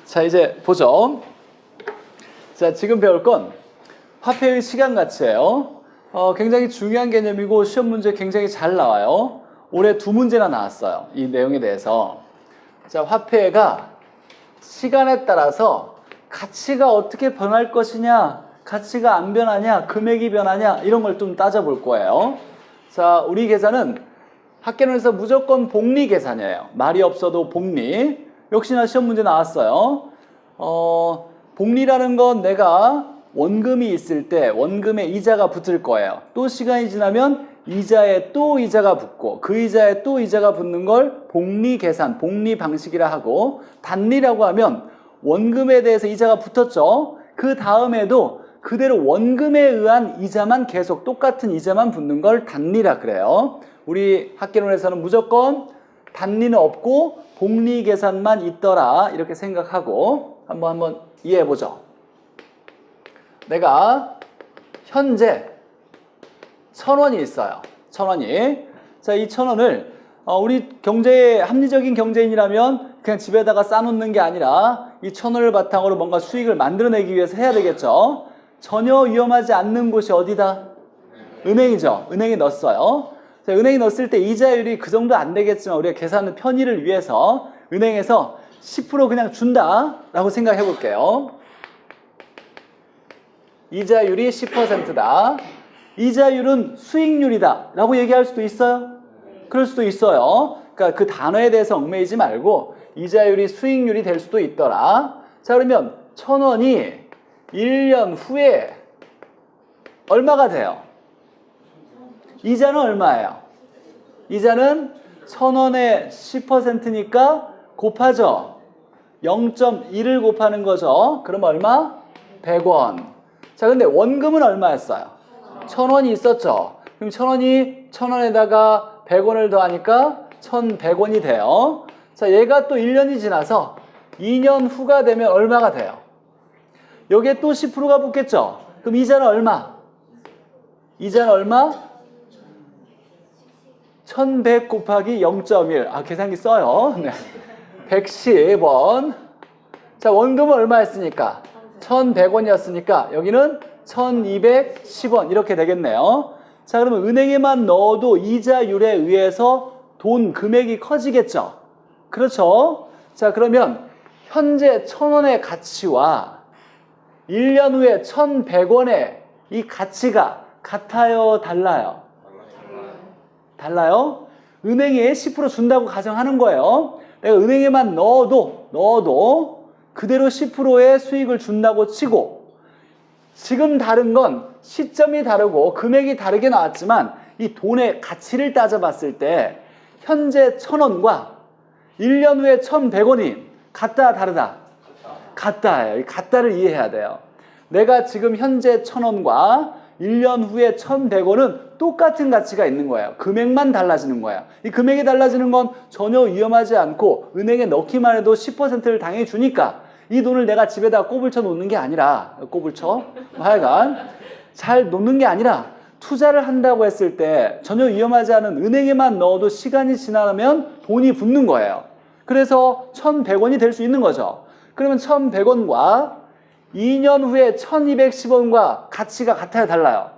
자, 이제 보죠. 자, 지금 배울 건 화폐의 시간 가치예요. 굉장히 중요한 개념이고 시험 문제 굉장히 잘 나와요. 올해 2문제나 나왔어요. 이 내용에 대해서. 자, 화폐가 시간에 따라서 가치가 어떻게 변할 것이냐, 가치가 안 변하냐, 금액이 변하냐, 이런 걸 좀 따져볼 거예요. 자, 우리 계산은 학계론에서 무조건 복리 계산이에요. 말이 없어도 복리. 역시나 시험 문제 나왔어요. 복리라는 건 내가 원금이 있을 때 원금에 이자가 붙을 거예요. 또 시간이 지나면 이자에 또 이자가 붙고 그 이자에 또 이자가 붙는 걸 복리 계산, 복리 방식이라 하고, 단리라고 하면 원금에 대해서 이자가 붙었죠. 그 다음에도 그대로 원금에 의한 이자만 계속 똑같은 이자만 붙는 걸 단리라 그래요. 우리 학계론에서는 무조건 단리는 없고 복리 계산만 있더라 이렇게 생각하고 한번 이해해보죠. 내가 현재 1,000원이 있어요. 1,000원이. 자, 이 1,000원을 우리 합리적인 경제인이라면 그냥 집에다가 쌓아놓는 게 아니라 이 1,000원을 바탕으로 뭔가 수익을 만들어내기 위해서 해야 되겠죠. 전혀 위험하지 않는 곳이 어디다? 은행이죠. 은행에 넣었어요. 자, 은행에 넣었을 때 이자율이 그 정도 안 되겠지만 우리가 계산은 편의를 위해서 은행에서 10% 그냥 준다라고 생각해 볼게요. 이자율이 10%다. 이자율은 수익률이다 라고 얘기할 수도 있어요. 그럴 수도 있어요. 그러니까 그 단어에 대해서 얽매이지 말고 이자율이 수익률이 될 수도 있더라. 자, 그러면 1,000원이 1년 후에 얼마가 돼요? 이자는 얼마예요? 이자는 1,000원에 10%니까 곱하죠. 0.1을 곱하는 거죠. 그럼 얼마? 100원. 자, 근데 원금은 얼마였어요? 1,000원이 있었죠. 그럼 1,000원에다가 100원을 더하니까 1,100원이 돼요. 자, 얘가 또 1년이 지나서 2년 후가 되면 얼마가 돼요? 여기에 또 10%가 붙겠죠. 그럼 이자는 얼마? 이자는 얼마? 1100 곱하기 0.1. 계산기 써요. 네. 110원. 자, 원금은 얼마였으니까? 1,100원이었으니까 여기는 1,210원 이렇게 되겠네요. 자, 그러면 은행에만 넣어도 이자율에 의해서 돈 금액이 커지겠죠. 그렇죠? 자, 그러면 현재 1,000원의 가치와 1년 후에 1,100원의 이 가치가 같아요, 달라요? 달라요? 은행에 10% 준다고 가정하는 거예요. 내가 은행에만 넣어도 그대로 10%의 수익을 준다고 치고, 지금 다른 건 시점이 다르고 금액이 다르게 나왔지만 이 돈의 가치를 따져봤을 때 현재 1,000원과 1년 후에 1,100원이 같다, 다르다? 같다예요. 이 같다를 이해해야 돼요. 내가 지금 현재 1,000원과 1년 후에 1,100원은 똑같은 가치가 있는 거예요. 금액만 달라지는 거예요. 이 금액이 달라지는 건 전혀 위험하지 않고 은행에 넣기만 해도 10%를 당연히 주니까 이 돈을 내가 집에다 꼬불쳐 놓는 게 아니라, 꼬불쳐? 하여간 잘 놓는 게 아니라 투자를 한다고 했을 때 전혀 위험하지 않은 은행에만 넣어도 시간이 지나면 돈이 붙는 거예요. 그래서 1,100원이 될 수 있는 거죠. 그러면 1,100원과 2년 후에 1,210원과 가치가 같아요, 달라요?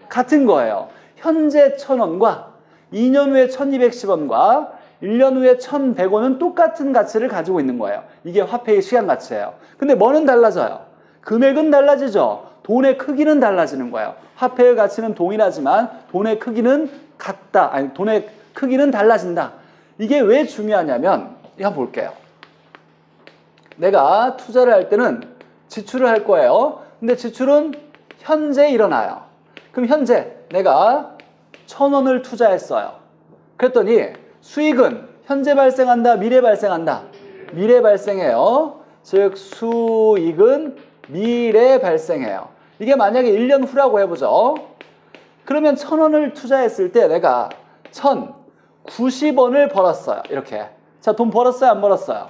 같은 거예요. 현재 1,000원과 2년 후에 1,210원과 1년 후에 1,100원은 똑같은 가치를 가지고 있는 거예요. 이게 화폐의 시간 가치예요. 근데 뭐는 달라져요? 금액은 달라지죠. 돈의 크기는 달라지는 거예요. 화폐의 가치는 동일하지만 돈의 크기는 같다. 아니, 돈의 크기는 달라진다. 이게 왜 중요하냐면, 이거 한번 볼게요. 내가 투자를 할 때는 지출을 할 거예요. 근데 지출은 현재 일어나요. 그럼 현재 내가 1,000원을 투자했어요. 그랬더니 수익은 현재 발생한다, 미래 발생한다? 미래 발생해요. 즉 수익은 미래 발생해요. 이게 만약에 1년 후라고 해보죠. 그러면 1,000원을 투자했을 때 내가 1,090원을 벌었어요. 이렇게. 자, 돈 벌었어요, 안 벌었어요?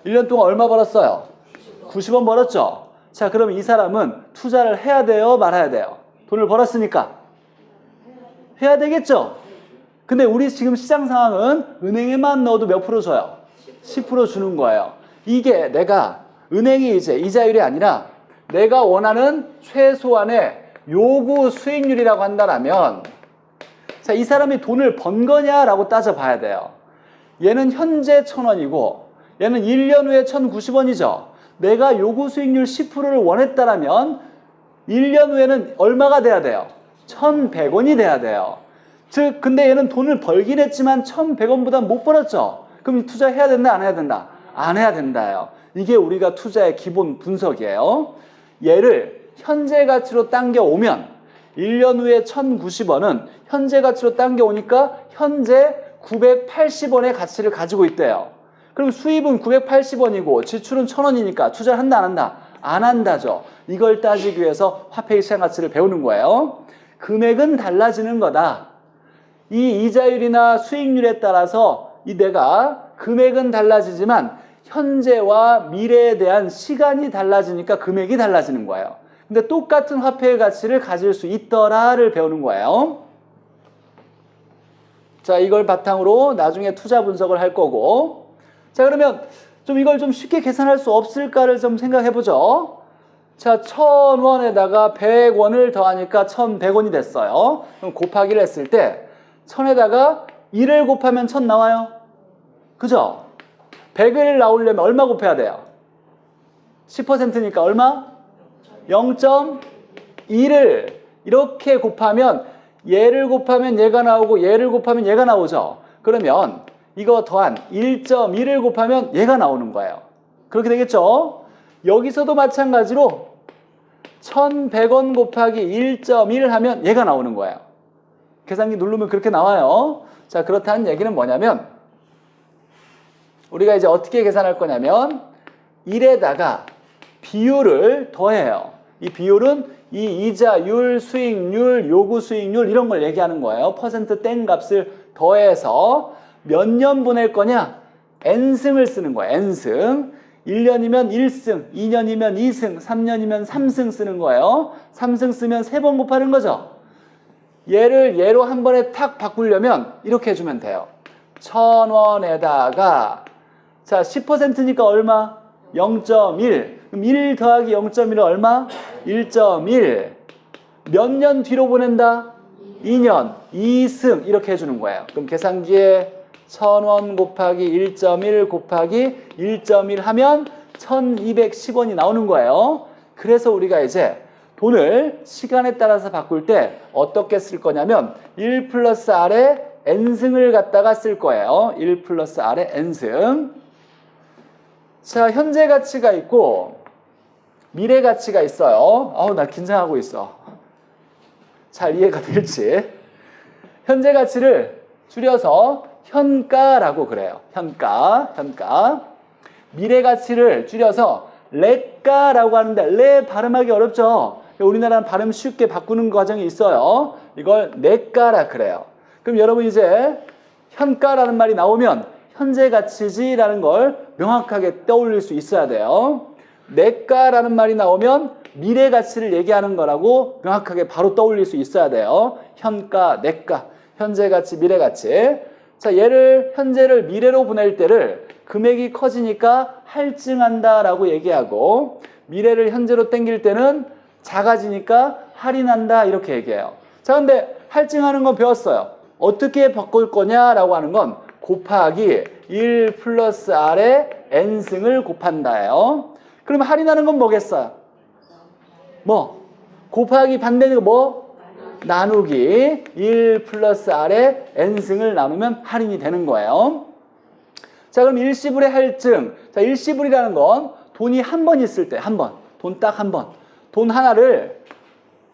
1년 동안 얼마 벌었어요? 90원 벌었죠? 자, 그러면 이 사람은 투자를 해야 돼요, 말아야 돼요? 돈을 벌었으니까 해야 되겠죠? 근데 우리 지금 시장 상황은 은행에만 넣어도 몇 프로 줘요? 10% 주는 거예요. 이게 내가 은행이 이제 이자율이 아니라 내가 원하는 최소한의 요구 수익률이라고 한다면 자, 이 사람이 돈을 번 거냐라고 따져봐야 돼요. 얘는 현재 1,000원이고 얘는 1년 후에 1,090원이죠. 내가 요구 수익률 10%를 원했다라면 1년 후에는 얼마가 돼야 돼요? 1,100원이 돼야 돼요. 즉 근데 얘는 돈을 벌긴 했지만 1,100원보다 못 벌었죠. 그럼 투자해야 된다 안 해야 된다? 안 해야 된다요. 이게 우리가 투자의 기본 분석이에요. 얘를 현재 가치로 당겨오면 1년 후에 1,090원은 현재 가치로 당겨오니까 현재 980원의 가치를 가지고 있대요. 그럼 수입은 980원이고 지출은 1,000원이니까 투자를 한다 안 한다? 안 한다죠. 이걸 따지기 위해서 화폐의 시장 가치를 배우는 거예요. 금액은 달라지는 거다. 이 이자율이나 수익률에 따라서 이 내가 금액은 달라지지만 현재와 미래에 대한 시간이 달라지니까 금액이 달라지는 거예요. 근데 똑같은 화폐의 가치를 가질 수 있더라를 배우는 거예요. 자, 이걸 바탕으로 나중에 투자 분석을 할 거고. 자, 그러면 좀 이걸 좀 쉽게 계산할 수 없을까를 좀 생각해 보죠. 자, 1,000원에다가 100원을 더하니까 1,100원이 됐어요. 그럼 곱하기를 했을 때 1,000에다가 1을 곱하면 1,000 나와요. 그죠? 100을 나오려면 얼마 곱해야 돼요? 10%니까 얼마? 0.1을 이렇게 곱하면 얘를 곱하면 얘가 나오고 얘를 곱하면 얘가 나오죠. 그러면 이거 더한 1.1을 곱하면 얘가 나오는 거예요. 그렇게 되겠죠? 여기서도 마찬가지로 1,100원 곱하기 1.1 하면 얘가 나오는 거예요. 계산기 누르면 그렇게 나와요. 자, 그렇다는 얘기는 뭐냐면 우리가 이제 어떻게 계산할 거냐면 1에다가 비율을 더해요. 이 비율은 이 이자율, 수익률, 요구 수익률 이런 걸 얘기하는 거예요. 퍼센트 땡 값을 더해서 몇 년 보낼 거냐? n승을 쓰는 거예요. n승. 1년이면 1승, 2년이면 2승, 3년이면 3승 쓰는 거예요. 3승 쓰면 3번 곱하는 거죠. 얘를 얘로 한 번에 탁 바꾸려면 이렇게 해주면 돼요. 1,000원에다가 자 10%니까 얼마? 0.1. 그럼 1 더하기 0.1은 얼마? 1.1. 몇 년 뒤로 보낸다? 2년. 2승 이렇게 해주는 거예요. 그럼 계산기에 1,000원 곱하기 1.1 곱하기 1.1 하면 1,210원이 나오는 거예요. 그래서 우리가 이제 돈을 시간에 따라서 바꿀 때 어떻게 쓸 거냐면 1 플러스 R에 N승을 갖다가 쓸 거예요. 1 플러스 R에 N승. 자, 현재 가치가 있고 미래 가치가 있어요. 나 긴장하고 있어. 잘 이해가 될지. 현재 가치를 줄여서 현가라고 그래요. 현가. 미래 가치를 줄여서 레가라고 하는데 레 발음하기 어렵죠. 우리나라는 발음 쉽게 바꾸는 과정이 있어요. 이걸 내가라 그래요. 그럼 여러분 이제 현가라는 말이 나오면 현재 가치지라는 걸 명확하게 떠올릴 수 있어야 돼요. 내가라는 말이 나오면 미래 가치를 얘기하는 거라고 명확하게 바로 떠올릴 수 있어야 돼요. 현가, 내가, 현재 가치, 미래 가치. 자, 얘를 현재를 미래로 보낼 때를 금액이 커지니까 할증한다라고 얘기하고 미래를 현재로 땡길 때는 작아지니까 할인한다 이렇게 얘기해요. 자, 근데 할증하는 건 배웠어요. 어떻게 바꿀 거냐라고 하는 건 곱하기 1 플러스 R에 N승을 곱한다예요. 그러면 할인하는 건 뭐겠어요? 뭐? 곱하기 반대는 뭐? 나누기 1 플러스 R에 N승을 나누면 할인이 되는 거예요. 자, 그럼 일시불의 할증. 자, 일시불이라는 건 돈이 한 번 있을 때, 한 번. 돈 딱 한 번. 돈 하나를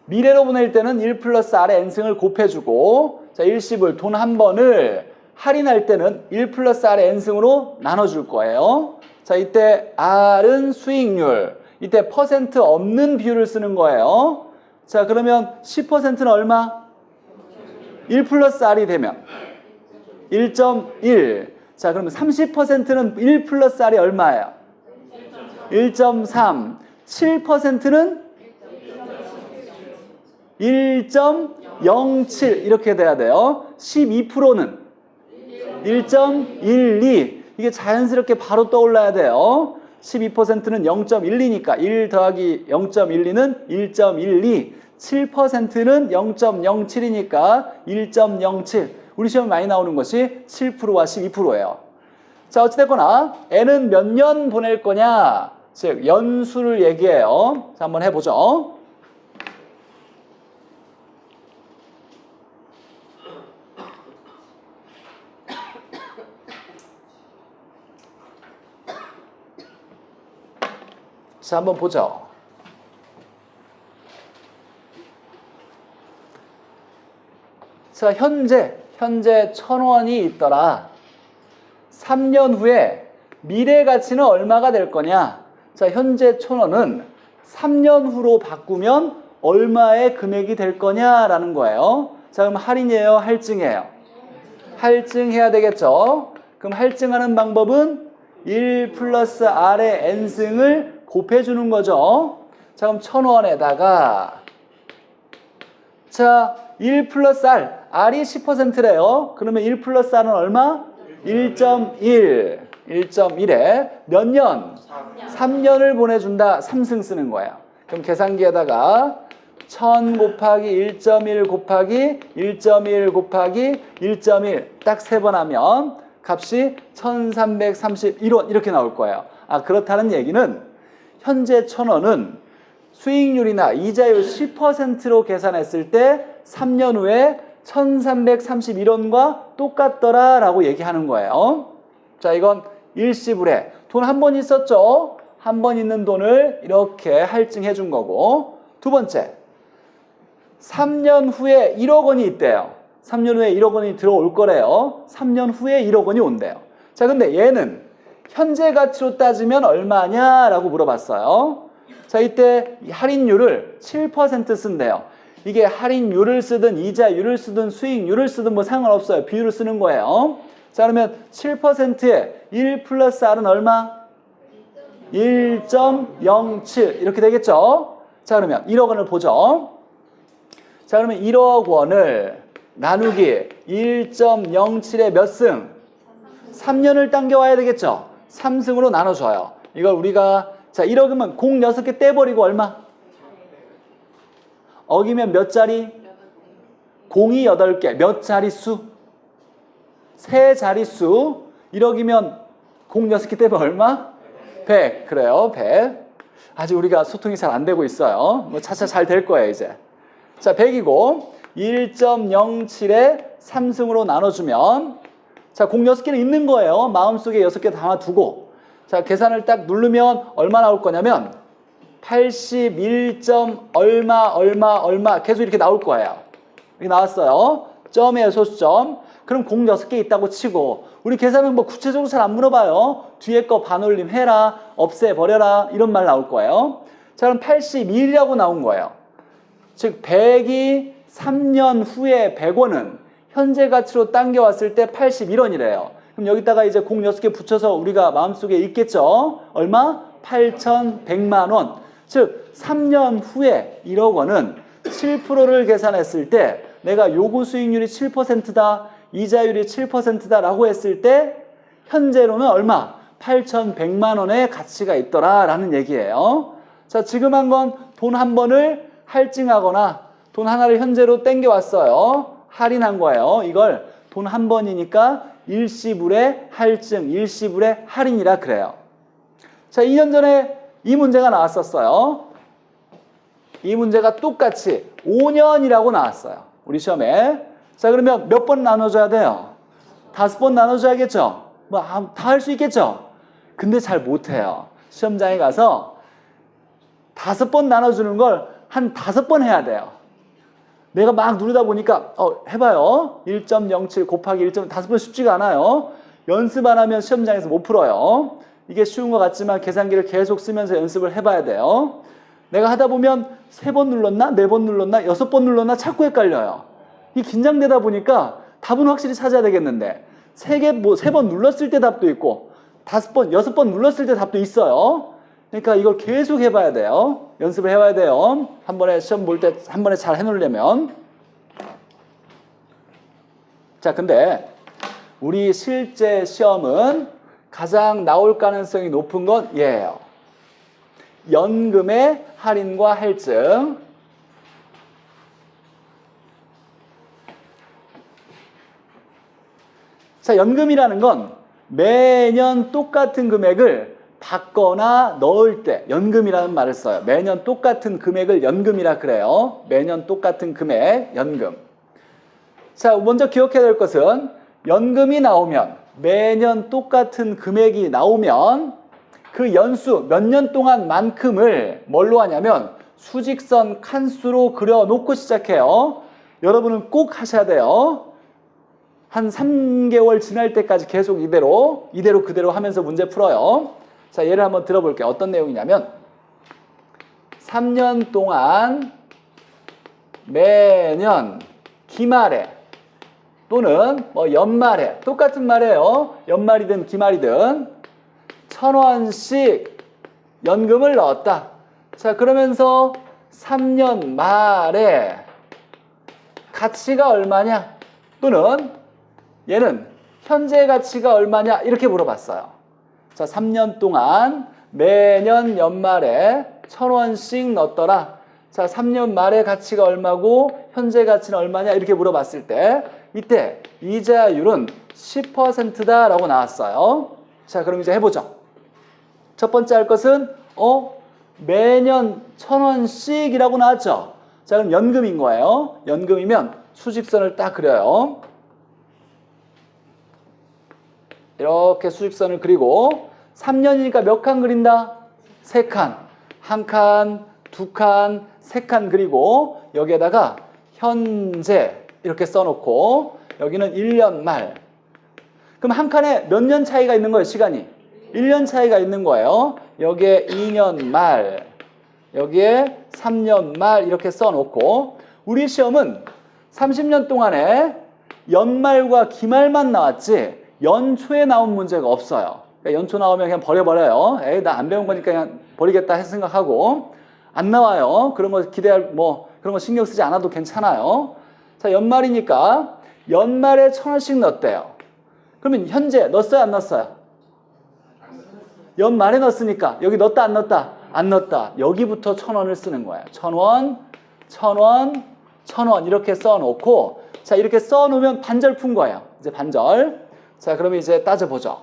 미래로 보낼 때는 1 플러스 R에 N승을 곱해주고, 자, 일시불 돈 한 번을 할인할 때는 1 플러스 R에 N승으로 나눠줄 거예요. 자, 이때 R은 수익률. 이때 퍼센트 없는 비율을 쓰는 거예요. 자, 그러면 10%는 얼마? 1 플러스 R이 되면 1.1. 자, 그러면 30%는 1 플러스 R이 얼마예요? 1.3. 7%는 1.07 이렇게 돼야 돼요. 12%는 1.12. 이게 자연스럽게 바로 떠올라야 돼요. 12%는 0.12니까 1 더하기 0.12는 1.12, 7%는 0.07이니까 1.07. 우리 시험에 많이 나오는 것이 7%와 12%예요. 자, 어찌됐거나 n은 몇 년 보낼 거냐? 즉 연수를 얘기해요. 자, 한번 해보죠. 자, 한번 보죠. 자, 현재 1,000원이 있더라. 3년 후에 미래 가치는 얼마가 될 거냐? 자, 현재 1,000원은 3년 후로 바꾸면 얼마의 금액이 될 거냐라는 거예요. 자, 그럼 할인이에요? 할증이에요? 할증해야 되겠죠? 그럼 할증하는 방법은 1 플러스 R의 N승을 곱해주는 거죠. 자, 그럼 1,000원에다가 자, 1 플러스 R, R이 10%래요. 그러면 1 플러스 R은 얼마? 1.1. 1.1에 몇 년? 3년을 보내준다. 3승 쓰는 거예요. 그럼 계산기에다가 1000 곱하기 1.1 곱하기 1.1 곱하기 1.1 딱 3번 하면 값이 1331원 이렇게 나올 거예요. 아, 그렇다는 얘기는 현재 1,000원은 수익률이나 이자율 10%로 계산했을 때 3년 후에 1331원과 똑같더라 라고 얘기하는 거예요. 자, 이건 일시불에 돈 한 번 있었죠? 한 번 있는 돈을 이렇게 할증해 준 거고, 두 번째 3년 후에 1억 원이 있대요. 3년 후에 1억 원이 들어올 거래요. 3년 후에 1억 원이 온대요. 자, 근데 얘는 현재 가치로 따지면 얼마냐라고 물어봤어요. 자, 이때 할인율을 7% 쓴대요. 이게 할인율을 쓰든 이자율을 쓰든 수익률을 쓰든 뭐 상관없어요. 비율을 쓰는 거예요. 자, 그러면 7%에 1 플러스 R은 얼마? 1.07 이렇게 되겠죠. 자, 그러면 1억 원을 보죠. 자, 그러면 1억 원을 나누기 1.07에 몇 승? 3년을 당겨와야 되겠죠. 3승으로 나눠줘요. 이걸 우리가 자, 1억이면 공 6개 떼버리고 얼마? 억이면 몇 자리? 공이 8개. 몇 자릿수? 3자릿수. 1억이면 공 6개 떼면 얼마? 100. 그래요. 100. 아직 우리가 소통이 잘 안 되고 있어요. 뭐 차차 잘 될 거예요, 이제. 자, 100이고 1.07에 3승으로 나눠주면 자, 공 6개는 있는 거예요. 마음속에 6개 담아두고 자, 계산을 딱 누르면 얼마 나올 거냐면 81. 얼마 계속 이렇게 나올 거예요. 이렇게 나왔어요. 점이에요, 소수점. 그럼 공 6개 있다고 치고 우리 계산은 뭐 구체적으로 잘 안 물어봐요. 뒤에 거 반올림 해라, 없애버려라 이런 말 나올 거예요. 자, 그럼 81이라고 나온 거예요. 즉 100이 3년 후에 100원은 현재 가치로 당겨왔을 때 81원이래요. 그럼 여기다가 이제 공 6개 붙여서 우리가 마음속에 있겠죠. 얼마? 8,100만 원. 즉 3년 후에 1억 원은 7%를 계산했을 때 내가 요구 수익률이 7%다, 이자율이 7%다 라고 했을 때 현재로는 얼마? 8,100만 원의 가치가 있더라 라는 얘기예요. 자, 지금 한 건 돈 한 번을 할증하거나 돈 하나를 현재로 땡겨왔어요. 할인한 거예요. 이걸 돈 한 번이니까 일시불의 할증, 일시불의 할인이라 그래요. 자, 2년 전에 이 문제가 나왔었어요. 이 문제가 똑같이 5년이라고 나왔어요. 우리 시험에. 자, 그러면 몇 번 나눠줘야 돼요? 5번 나눠줘야겠죠? 뭐, 다 할 수 있겠죠? 근데 잘 못해요. 시험장에 가서 5번 나눠주는 걸 한 5번 해야 돼요. 내가 막 누르다 보니까 해봐요. 1.07 곱하기 5번 쉽지가 않아요. 연습 안 하면 시험장에서 못 풀어요. 이게 쉬운 것 같지만 계산기를 계속 쓰면서 연습을 해봐야 돼요. 내가 하다 보면 3번 눌렀나? 4번 눌렀나? 6번 눌렀나? 자꾸 헷갈려요. 이 긴장되다 보니까 답은 확실히 찾아야 되겠는데 3번 눌렀을 때 답도 있고 5번, 6번 눌렀을 때 답도 있어요. 그러니까 이걸 계속 해봐야 돼요. 연습을 해봐야 돼요. 한 번에 시험 볼 때 한 번에 잘 해놓으려면. 자, 근데 우리 실제 시험은 가장 나올 가능성이 높은 건 얘예요. 연금의 할인과 할증. 자, 연금이라는 건 매년 똑같은 금액을 받거나 넣을 때 연금이라는 말을 써요. 매년 똑같은 금액을 연금이라 그래요. 매년 똑같은 금액, 연금. 자, 먼저 기억해야 될 것은 연금이 나오면 매년 똑같은 금액이 나오면 그 연수 몇 년 동안만큼을 뭘로 하냐면 수직선 칸수로 그려놓고 시작해요. 여러분은 꼭 하셔야 돼요. 한 3개월 지날 때까지 계속 이대로 그대로 하면서 문제 풀어요. 자, 예를 한번 들어볼게요. 어떤 내용이냐면 3년 동안 매년 기말에 또는 뭐 연말에 똑같은 말이에요. 연말이든 기말이든 1,000원씩 연금을 넣었다. 자, 그러면서 3년 말에 가치가 얼마냐? 또는 얘는 현재 가치가 얼마냐? 이렇게 물어봤어요. 자, 3년 동안 매년 연말에 1,000원씩 넣었더라. 자, 3년 말의 가치가 얼마고 현재 가치는 얼마냐? 이렇게 물어봤을 때 이때 이자율은 10%다라고 나왔어요. 자, 그럼 이제 해보죠. 첫 번째 할 것은 매년 1,000원씩이라고 나왔죠. 자, 그럼 연금인 거예요. 연금이면 수직선을 딱 그려요. 이렇게 수직선을 그리고 3년이니까 몇 칸 그린다? 3칸. 1칸, 2칸, 3칸 그리고 여기에다가 현재 이렇게 써놓고 여기는 1년 말. 그럼 한 칸에 몇 년 차이가 있는 거예요, 시간이? 1년 차이가 있는 거예요. 여기에 2년 말, 여기에 3년 말 이렇게 써놓고 우리 시험은 30년 동안에 연말과 기말만 나왔지 연초에 나온 문제가 없어요. 그러니까 연초 나오면 그냥 버려버려요. 에이, 나 안 배운 거니까 그냥 버리겠다 해서 생각하고 안 나와요. 그런 거 기대할 그런 거 신경 쓰지 않아도 괜찮아요. 자, 연말이니까 연말에 1,000원씩 넣었대요. 그러면 현재 넣었어요, 안 넣었어요? 연말에 넣었으니까 여기 넣었다, 안 넣었다? 안 넣었다. 여기부터 1,000원을 쓰는 거예요. 1,000원, 1,000원, 1,000원 이렇게 써놓고 자, 이렇게 써놓으면 반절 푼 거예요. 이제 반절. 자, 그러면 이제 따져보죠.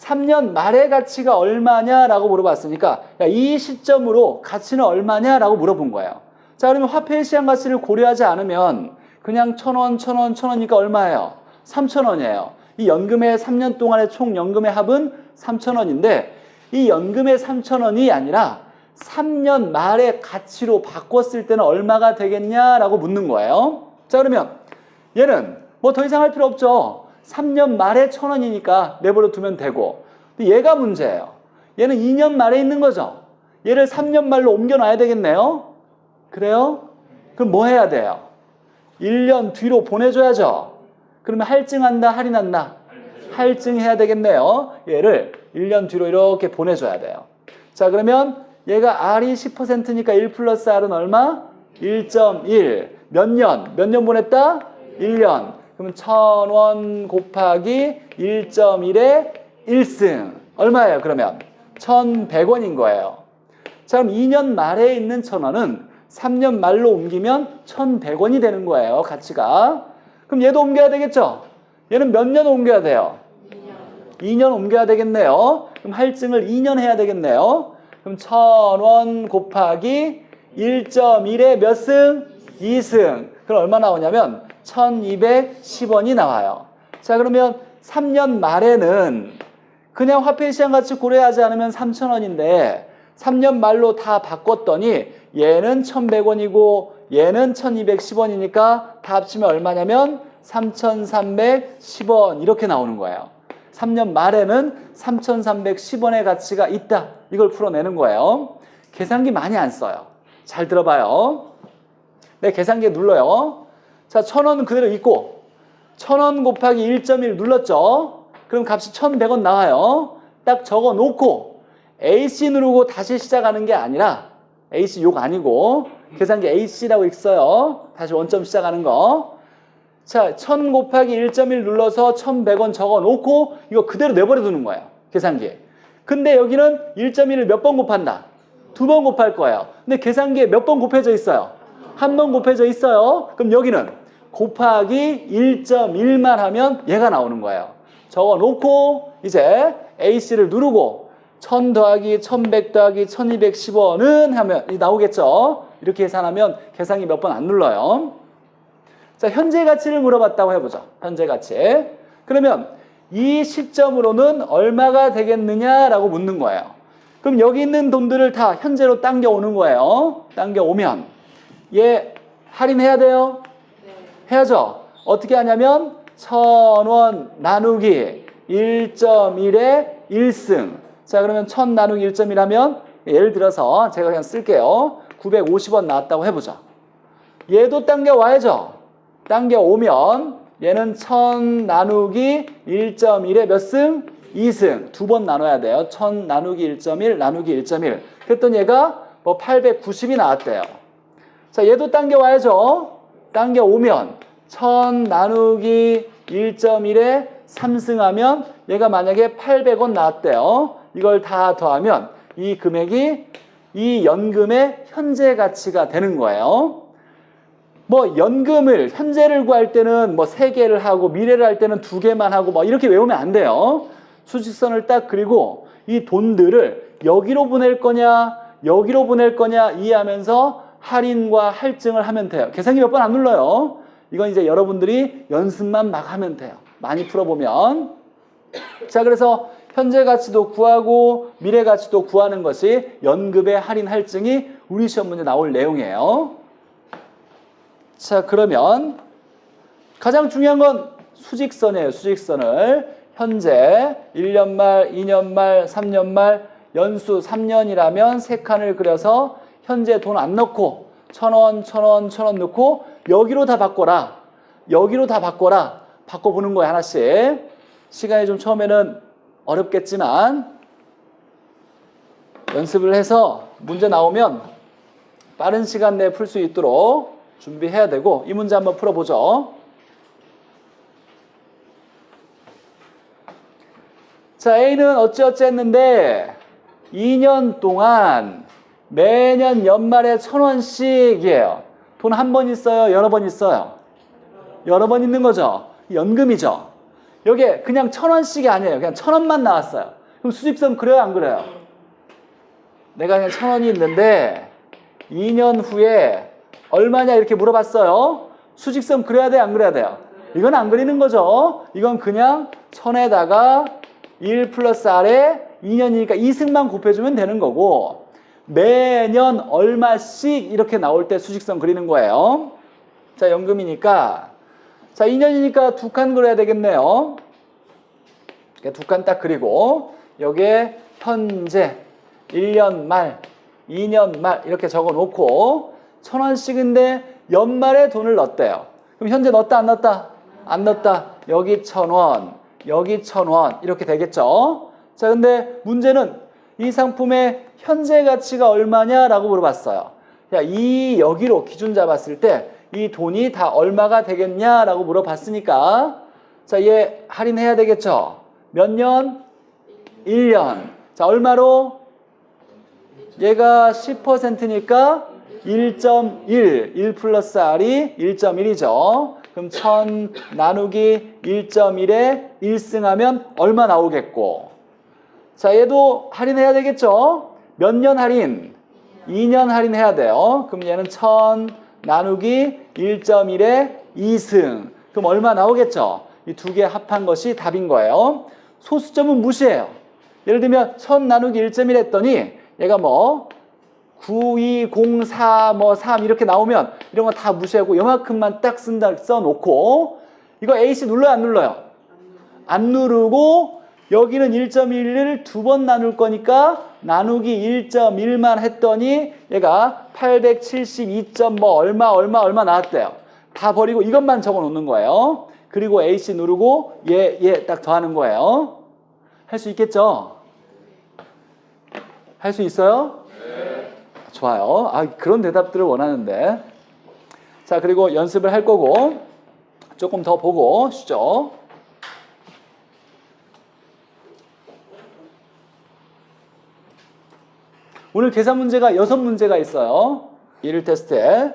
3년 말의 가치가 얼마냐라고 물어봤으니까 야, 이 시점으로 가치는 얼마냐라고 물어본 거예요. 자, 그러면 화폐의 시장 가치를 고려하지 않으면 그냥 1,000원, 1,000원, 1,000원이니까 얼마예요? 3,000원이에요. 이 연금의 3년 동안의 총 연금의 합은 3,000원인데 이 연금의 3,000원이 아니라 3년 말의 가치로 바꿨을 때는 얼마가 되겠냐라고 묻는 거예요. 자, 그러면 얘는 뭐 더 이상 할 필요 없죠. 3년 말에 1,000원이니까 내버려 두면 되고 근데 얘가 문제예요. 얘는 2년 말에 있는 거죠. 얘를 3년 말로 옮겨놔야 되겠네요. 그래요? 그럼 뭐 해야 돼요? 1년 뒤로 보내줘야죠. 그러면 할증한다, 할인한다? 할증해야 되겠네요. 얘를 1년 뒤로 이렇게 보내줘야 돼요. 자, 그러면 얘가 R이 10%니까 1 플러스 R은 얼마? 1.1. 몇 년 보냈다? 1년. 그러면 1,000원 곱하기 1.1의 1승. 얼마예요, 그러면? 1,100원인 거예요. 자, 그럼 2년 말에 있는 1,000원은 3년 말로 옮기면 1,100원이 되는 거예요, 가치가. 그럼 얘도 옮겨야 되겠죠? 얘는 몇 년 옮겨야 돼요? 2년 옮겨야 되겠네요. 그럼 할증을 2년 해야 되겠네요. 그럼 1,000원 곱하기 1.1의 몇 승? 2승. 그럼 얼마 나오냐면 1,210원이 나와요. 자, 그러면 3년 말에는 그냥 화폐 시장 가치 고려하지 않으면 3,000원인데 3년 말로 다 바꿨더니 얘는 1,100원이고 얘는 1,210원이니까 다 합치면 얼마냐면 3,310원 이렇게 나오는 거예요. 3년 말에는 3,310원의 가치가 있다. 이걸 풀어내는 거예요. 계산기 많이 안 써요. 잘 들어봐요. 네, 계산기에 눌러요. 자, 1,000원 그대로 있고 1,000원 곱하기 1.1 눌렀죠. 그럼 값이 1,100원 나와요. 딱 적어 놓고 AC 누르고 다시 시작하는 게 아니라 AC 욕 아니고 계산기 AC라고 있어요. 다시 원점 시작하는 거. 자, 1000 곱하기 1.1 눌러서 1100원 적어 놓고 이거 그대로 내버려 두는 거예요. 계산기에. 근데 여기는 1.1을 몇 번 곱한다? 2번 곱할 거예요. 근데 계산기에 몇 번 곱해져 있어요? 한 번 곱해져 있어요. 그럼 여기는 곱하기 1.1만 하면 얘가 나오는 거예요. 적어 놓고 이제 AC를 누르고 1000 더하기 1100 더하기 1210원은 하면 나오겠죠. 이렇게 계산하면 계산기 몇 번 안 눌러요. 자, 현재 가치를 물어봤다고 해보죠. 현재 가치. 그러면 이 시점으로는 얼마가 되겠느냐라고 묻는 거예요. 그럼 여기 있는 돈들을 다 현재로 당겨 오는 거예요. 당겨 오면 얘 할인해야 돼요? 네. 해야죠. 어떻게 하냐면 1000원 나누기 1.1의 1승. 자, 그러면 1000 나누기 1.1 하면 예를 들어서 제가 그냥 쓸게요. 950원 나왔다고 해보죠. 얘도 당겨 와야죠. 당겨 오면 얘는 1000 나누기 1.1의 몇 승? 2승. 두 번 나눠야 돼요. 1000 나누기 1.1 나누기 1.1. 그랬더니 얘가 뭐 890이 나왔대요. 자, 얘도 당겨 와야죠. 당겨 오면 1000 나누기 1.1에 3승 하면 얘가 만약에 800원 나왔대요. 이걸 다 더하면 이 금액이 이 연금의 현재 가치가 되는 거예요. 뭐 연금을 현재를 구할 때는 뭐 3개를 하고 미래를 할 때는 2개만 하고 뭐 이렇게 외우면 안 돼요. 수직선을 딱 그리고 이 돈들을 여기로 보낼 거냐 여기로 보낼 거냐 이해하면서 할인과 할증을 하면 돼요. 계산기 몇 번 안 눌러요. 이건 이제 여러분들이 연습만 막 하면 돼요. 많이 풀어보면. 자, 그래서 현재 가치도 구하고 미래 가치도 구하는 것이 연금의 할인 할증이 우리 시험 문제 나올 내용이에요. 자, 그러면 가장 중요한 건 수직선이에요. 수직선을 현재 1년 말, 2년 말, 3년 말 연수 3년이라면 3칸을 그려서 현재 돈 안 넣고 1000원, 1000원, 1000원 넣고 여기로 다 바꿔라. 여기로 다 바꿔라. 바꿔보는 거예요. 하나씩. 시간이 좀 처음에는 어렵겠지만 연습을 해서 문제 나오면 빠른 시간 내에 풀 수 있도록 준비해야 되고 이 문제 한번 풀어보죠. 자, A는 어찌어찌 했는데 2년 동안 매년 연말에 1000원씩이에요. 돈 한 번 있어요? 여러 번 있어요? 여러 번 있는 거죠. 연금이죠. 여기에 그냥 1000원씩이 아니에요. 그냥 1000원만 나왔어요. 그럼 수직선 그려요? 안 그려요? 내가 그냥 1000원이 있는데 2년 후에 얼마냐 이렇게 물어봤어요. 수직선 그려야 돼요? 안 그려야 돼요? 이건 안 그리는 거죠. 이건 그냥 1000에다가 1 플러스 R에 2년이니까 2승만 곱해주면 되는 거고 매년 얼마씩 이렇게 나올 때 수직선 그리는 거예요. 자, 연금이니까 자, 2년이니까 2칸 그려야 되겠네요. 2칸 딱 그리고 여기에 현재 1년 말, 2년 말 이렇게 적어 놓고 1000원씩인데 연말에 돈을 넣었대요. 그럼 현재 넣었다 안 넣었다? 안 넣었다. 여기 1000원, 여기 1000원 이렇게 되겠죠. 자, 근데 문제는 이 상품의 현재 가치가 얼마냐라고 물어봤어요. 야, 이 여기로 기준 잡았을 때 이 돈이 다 얼마가 되겠냐라고 물어봤으니까 자, 얘 할인해야 되겠죠. 몇 년? 1년. 자, 얼마로? 얘가 10%니까 1.1, 1 플러스 R이 1.1이죠. 그럼 1000 나누기 1.1에 1승하면 얼마 나오겠고. 자, 얘도 할인해야 되겠죠. 몇 년 할인? 2년 할인해야 돼요. 그럼 얘는 1000 나누기 1.1에 2승. 그럼 얼마 나오겠죠. 이 두 개 합한 것이 답인 거예요. 소수점은 무시해요. 예를 들면 1000 나누기 1.1 했더니 얘가 뭐 9204 뭐 3 이렇게 나오면 이런 거 다 무시하고 요만큼만 딱 써놓고 이거 AC 눌러요 안 눌러요? 안 누르고 여기는 1.1을 2번 나눌 거니까 나누기 1.1만 했더니 얘가 872. 뭐 얼마 나왔대요. 다 버리고 이것만 적어 놓는 거예요. 그리고 AC 누르고 얘 딱 더하는 거예요. 할 수 있겠죠? 할 수 있어요? 네. 좋아요. 아, 그런 대답들을 원하는데. 자, 그리고 연습을 할 거고 조금 더 보고 쉬죠. 오늘 계산 문제가 6문제가 있어요. 1일 테스트에.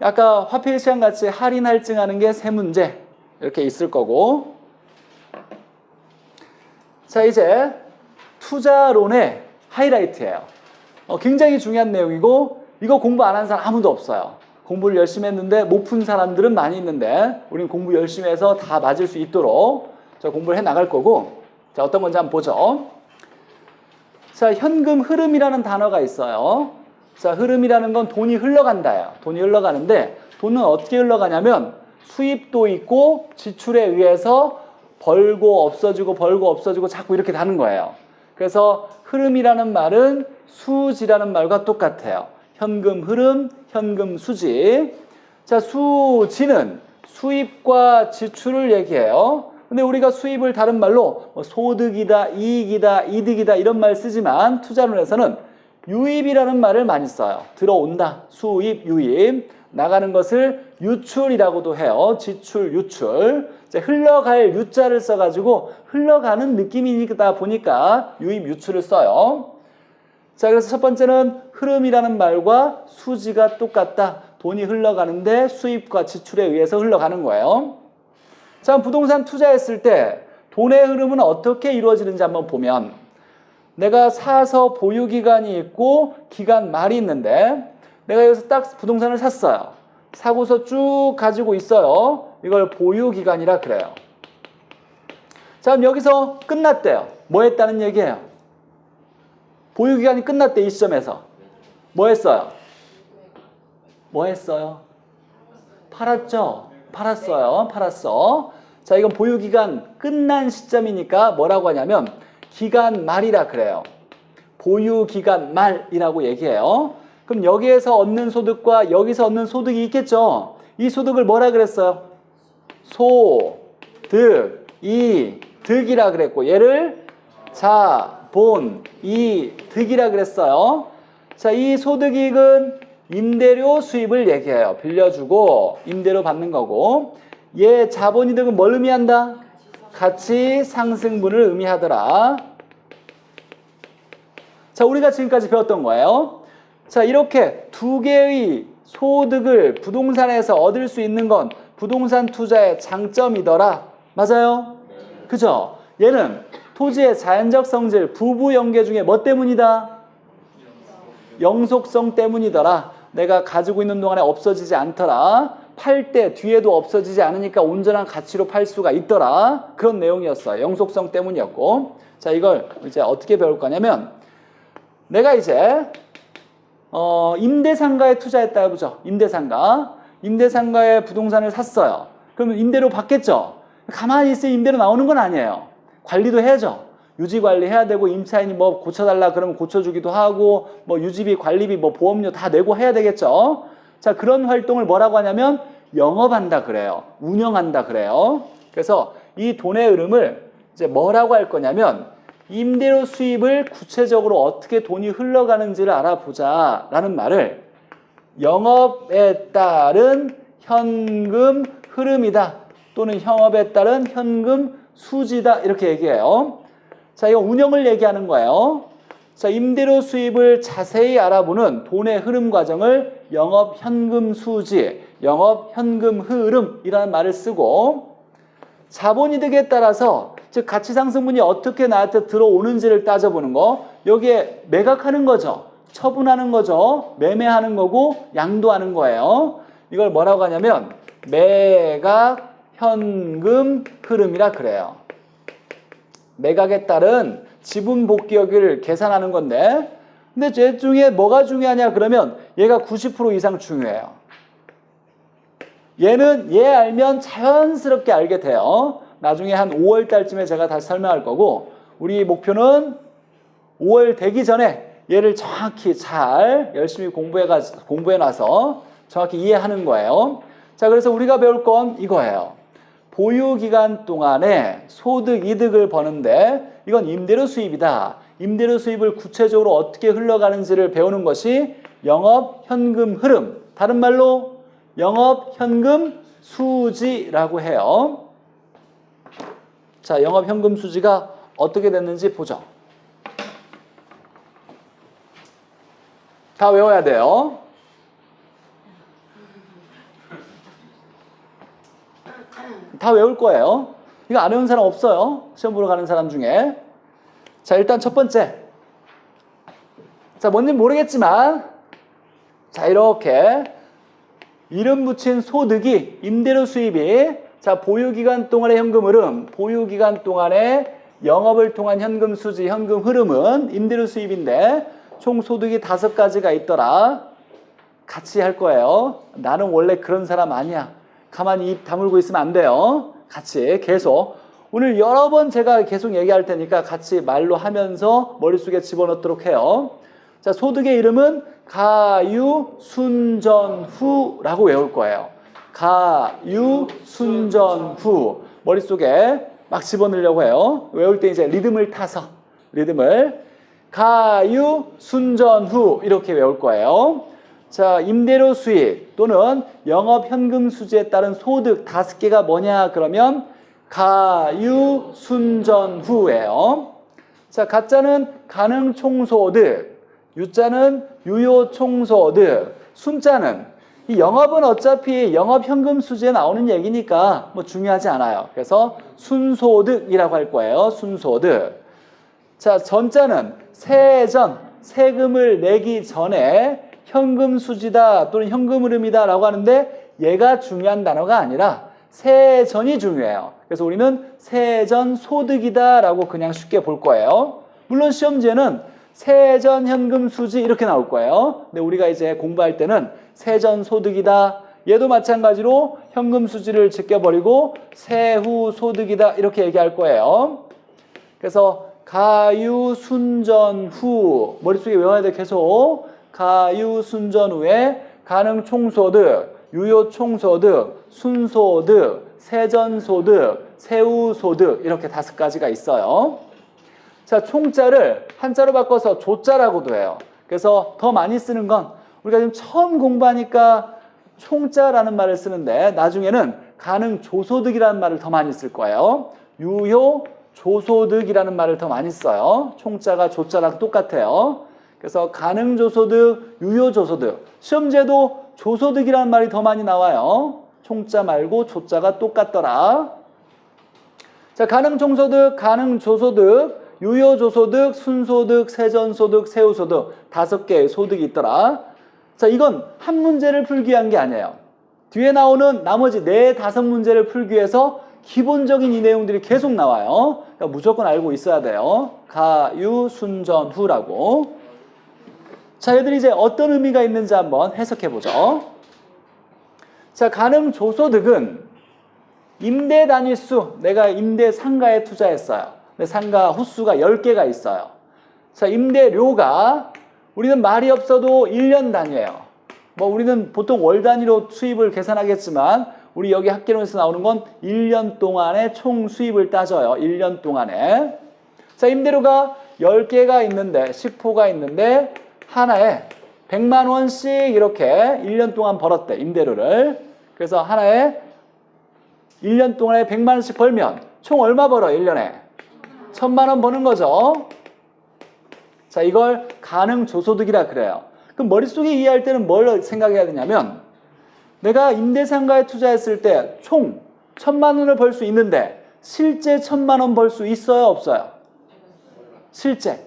아까 화폐 시간 같이 할인 할증하는 게 3문제 이렇게 있을 거고. 자, 이제 투자론의 하이라이트예요. 굉장히 중요한 내용이고 이거 공부 안 한 사람 아무도 없어요. 공부를 열심히 했는데 못 푼 사람들은 많이 있는데 우리는 공부 열심히 해서 다 맞을 수 있도록 공부를 해 나갈 거고. 자, 어떤 건지 한번 보죠. 자, 현금 흐름이라는 단어가 있어요. 자, 흐름이라는 건 돈이 흘러간다예요. 돈이 흘러가는데 돈은 어떻게 흘러가냐면 수입도 있고 지출에 의해서 벌고 없어지고 자꾸 이렇게 가는 거예요. 그래서 흐름이라는 말은 수지라는 말과 똑같아요. 현금 흐름, 현금 수지. 자, 수지는 수입과 지출을 얘기해요. 근데 우리가 수입을 다른 말로 소득이다, 이익이다, 이득이다 이런 말 쓰지만 투자론에서는 유입이라는 말을 많이 써요. 들어온다, 수입, 유입. 나가는 것을 유출이라고도 해요. 지출, 유출. 이제 흘러갈 유자를 써가지고 흘러가는 느낌이다 보니까 유입, 유출을 써요. 자, 그래서 첫 번째는 흐름이라는 말과 수지가 똑같다. 돈이 흘러가는데 수입과 지출에 의해서 흘러가는 거예요. 자, 부동산 투자했을 때 돈의 흐름은 어떻게 이루어지는지 한번 보면 내가 사서 보유기간이 있고 기간 말이 있는데 내가 여기서 딱 부동산을 샀어요. 사고서 쭉 가지고 있어요. 이걸 보유기간이라 그래요. 자, 그럼 여기서 끝났대요. 뭐 했다는 얘기예요? 보유기간이 끝났대. 이 시점에서 뭐 했어요? 뭐 했어요? 팔았죠? 팔았어요. 팔았어. 자, 이건 보유기간 끝난 시점이니까 뭐라고 하냐면 기간 말이라 그래요. 보유기간 말이라고 얘기해요. 그럼 여기에서 얻는 소득과 여기서 얻는 소득이 있겠죠? 이 소득을 뭐라 그랬어요? 소득, 이득이라 그랬고 얘를 자본, 이득이라 그랬어요. 자, 이 소득이익은 임대료 수입을 얘기해요. 빌려주고 임대료 받는 거고 얘 자본이득은 뭘 의미한다? 가치 상승분을 의미하더라. 자, 우리가 지금까지 배웠던 거예요. 자, 이렇게 두 개의 소득을 부동산에서 얻을 수 있는 건 부동산 투자의 장점이더라. 맞아요? 그죠? 얘는 토지의 자연적 성질, 부부 연계 중에 뭐 때문이다? 영속성 때문이더라. 내가 가지고 있는 동안에 없어지지 않더라. 팔 때 뒤에도 없어지지 않으니까 온전한 가치로 팔 수가 있더라. 그런 내용이었어요. 영속성 때문이었고. 자, 이걸 이제 어떻게 배울 거냐면 내가 이제 임대상가에 투자했다 해보죠. 임대상가에 부동산을 샀어요. 그러면 임대료 받겠죠. 가만히 있으면 임대료 나오는 건 아니에요. 관리도 해야죠. 유지 관리해야 되고 임차인이 뭐 고쳐달라 그러면 고쳐주기도 하고 뭐 유지비, 관리비, 뭐 보험료 다 내고 해야 되겠죠. 자, 그런 활동을 뭐라고 하냐면 영업한다 그래요. 운영한다 그래요. 그래서 이 돈의 흐름을 이제 뭐라고 할 거냐면 임대료 수입을 구체적으로 어떻게 돈이 흘러가는지를 알아보자 라는 말을 영업에 따른 현금 흐름이다 또는 영업에 따른 현금 수지다 이렇게 얘기해요. 자, 이거 운영을 얘기하는 거예요. 자, 임대료 수입을 자세히 알아보는 돈의 흐름 과정을 영업 현금 수지, 영업 현금 흐름이라는 말을 쓰고 자본이득에 따라서 즉 가치 상승분이 어떻게 나한테 들어오는지를 따져보는 거. 여기에 매각하는 거죠. 처분하는 거죠. 매매하는 거고 양도하는 거예요. 이걸 뭐라고 하냐면 매각 현금 흐름이라 그래요. 매각에 따른 지분 복귀액을 계산하는 건데 근데 쟤 중에 뭐가 중요하냐 그러면 얘가 90% 이상 중요해요. 얘는 얘 알면 자연스럽게 알게 돼요. 나중에 한 5월 달쯤에 제가 다시 설명할 거고 우리 목표는 5월 되기 전에 얘를 정확히 잘 열심히 공부해놔서 정확히 이해하는 거예요. 자, 그래서 우리가 배울 건 이거예요. 보유기간 동안에 소득, 이득을 버는데 이건 임대료 수입이다. 임대료 수입을 구체적으로 어떻게 흘러가는지를 배우는 것이 영업 현금 흐름. 다른 말로 영업 현금 수지라고 해요. 자, 영업현금 수지가 어떻게 됐는지 보죠. 다 외워야 돼요. 다 외울 거예요. 이거 안 외운 사람 없어요. 시험 보러 가는 사람 중에. 자, 일단 첫 번째. 자, 뭔지 모르겠지만, 자, 이렇게 이름 붙인 소득이 임대료 수입이, 자, 보유기간 동안의 현금 흐름, 보유기간 동안의 영업을 통한 현금 수지, 현금 흐름은 임대료 수입인데 총 소득이 5가지가 있더라. 같이 할 거예요. 나는 원래 그런 사람 아니야. 가만히 입 다물고 있으면 안 돼요. 같이 계속. 오늘 여러 번 제가 계속 얘기할 테니까 같이 말로 하면서 머릿속에 집어넣도록 해요. 자, 소득의 이름은 가유순전후라고 외울 거예요. 가유순전후. 머릿속에 막 집어넣으려고 해요. 외울 때 이제 리듬을 타서 리듬을 가유순전후 이렇게 외울 거예요. 자, 임대료 수익 또는 영업현금 수지에 따른 소득 5개가 뭐냐 그러면 가유순전후예요. 자, 가짜는 가능총소득, 유자는 유효총소득, 순자는 이 영업은 어차피 영업현금 수지에 나오는 얘기니까 뭐 중요하지 않아요. 그래서 순소득이라고 할 거예요. 순소득. 자, 전자는 세전, 세금을 내기 전에 현금 수지다 또는 현금 흐름이다 라고 하는데 얘가 중요한 단어가 아니라 세전이 중요해요. 그래서 우리는 세전 소득이다 라고 그냥 쉽게 볼 거예요. 물론 시험지에는 세전 현금 수지 이렇게 나올 거예요. 근데 우리가 이제 공부할 때는 세전 소득이다. 얘도 마찬가지로 현금 수지를 제껴버리고 세후 소득이다 이렇게 얘기할 거예요. 그래서 가유순전후 머릿속에 외워야 돼. 계속 가유순전후에 가능총소득, 유효총소득, 순소득, 세전소득, 세후소득 이렇게 5가지가 있어요. 자, 총자를 한자로 바꿔서 조자라고도 해요. 그래서 더 많이 쓰는 건 우리가 지금 처음 공부하니까 총자라는 말을 쓰는데 나중에는 가능조소득이라는 말을 더 많이 쓸 거예요. 유효조소득이라는 말을 더 많이 써요. 총자가 조자랑 똑같아요. 그래서 가능조소득, 유효조소득. 시험지에도 조소득이라는 말이 더 많이 나와요. 총자 말고 조자가 똑같더라. 자, 가능총소득, 가능조소득, 유효조소득, 순소득, 세전소득, 세후소득 5개의 소득이 있더라. 자, 이건 한 문제를 풀기 위한 게 아니에요. 뒤에 나오는 나머지 4, 5문제를 풀기 위해서 기본적인 이 내용들이 계속 나와요. 그러니까 무조건 알고 있어야 돼요. 가유순전후라고. 자, 얘들이 이제 어떤 의미가 있는지 한번 해석해 보죠. 자, 가능조소득은 임대 단위수, 내가 임대 상가에 투자했어요. 내 상가 호수가 10개가 있어요. 자, 임대료가 우리는 말이 없어도 1년 단위예요. 뭐 우리는 보통 월 단위로 수입을 계산하겠지만 우리 여기 학개론에서 나오는 건 1년 동안의 총 수입을 따져요. 1년 동안에. 자, 임대료가 10개가 있는데 10호가 있는데 하나에 100만 원씩 이렇게 1년 동안 벌었대. 임대료를. 그래서 하나에 1년 동안에 100만 원씩 벌면 총 얼마 벌어? 1년에 1000만 원 버는 거죠. 자, 이걸 가능조소득이라 그래요. 그럼 머릿속에 이해할 때는 뭘 생각해야 되냐면 내가 임대상가에 투자했을 때 총 1000만 원을 벌 수 있는데 실제 1000만 원 벌 수 있어요? 없어요? 실제.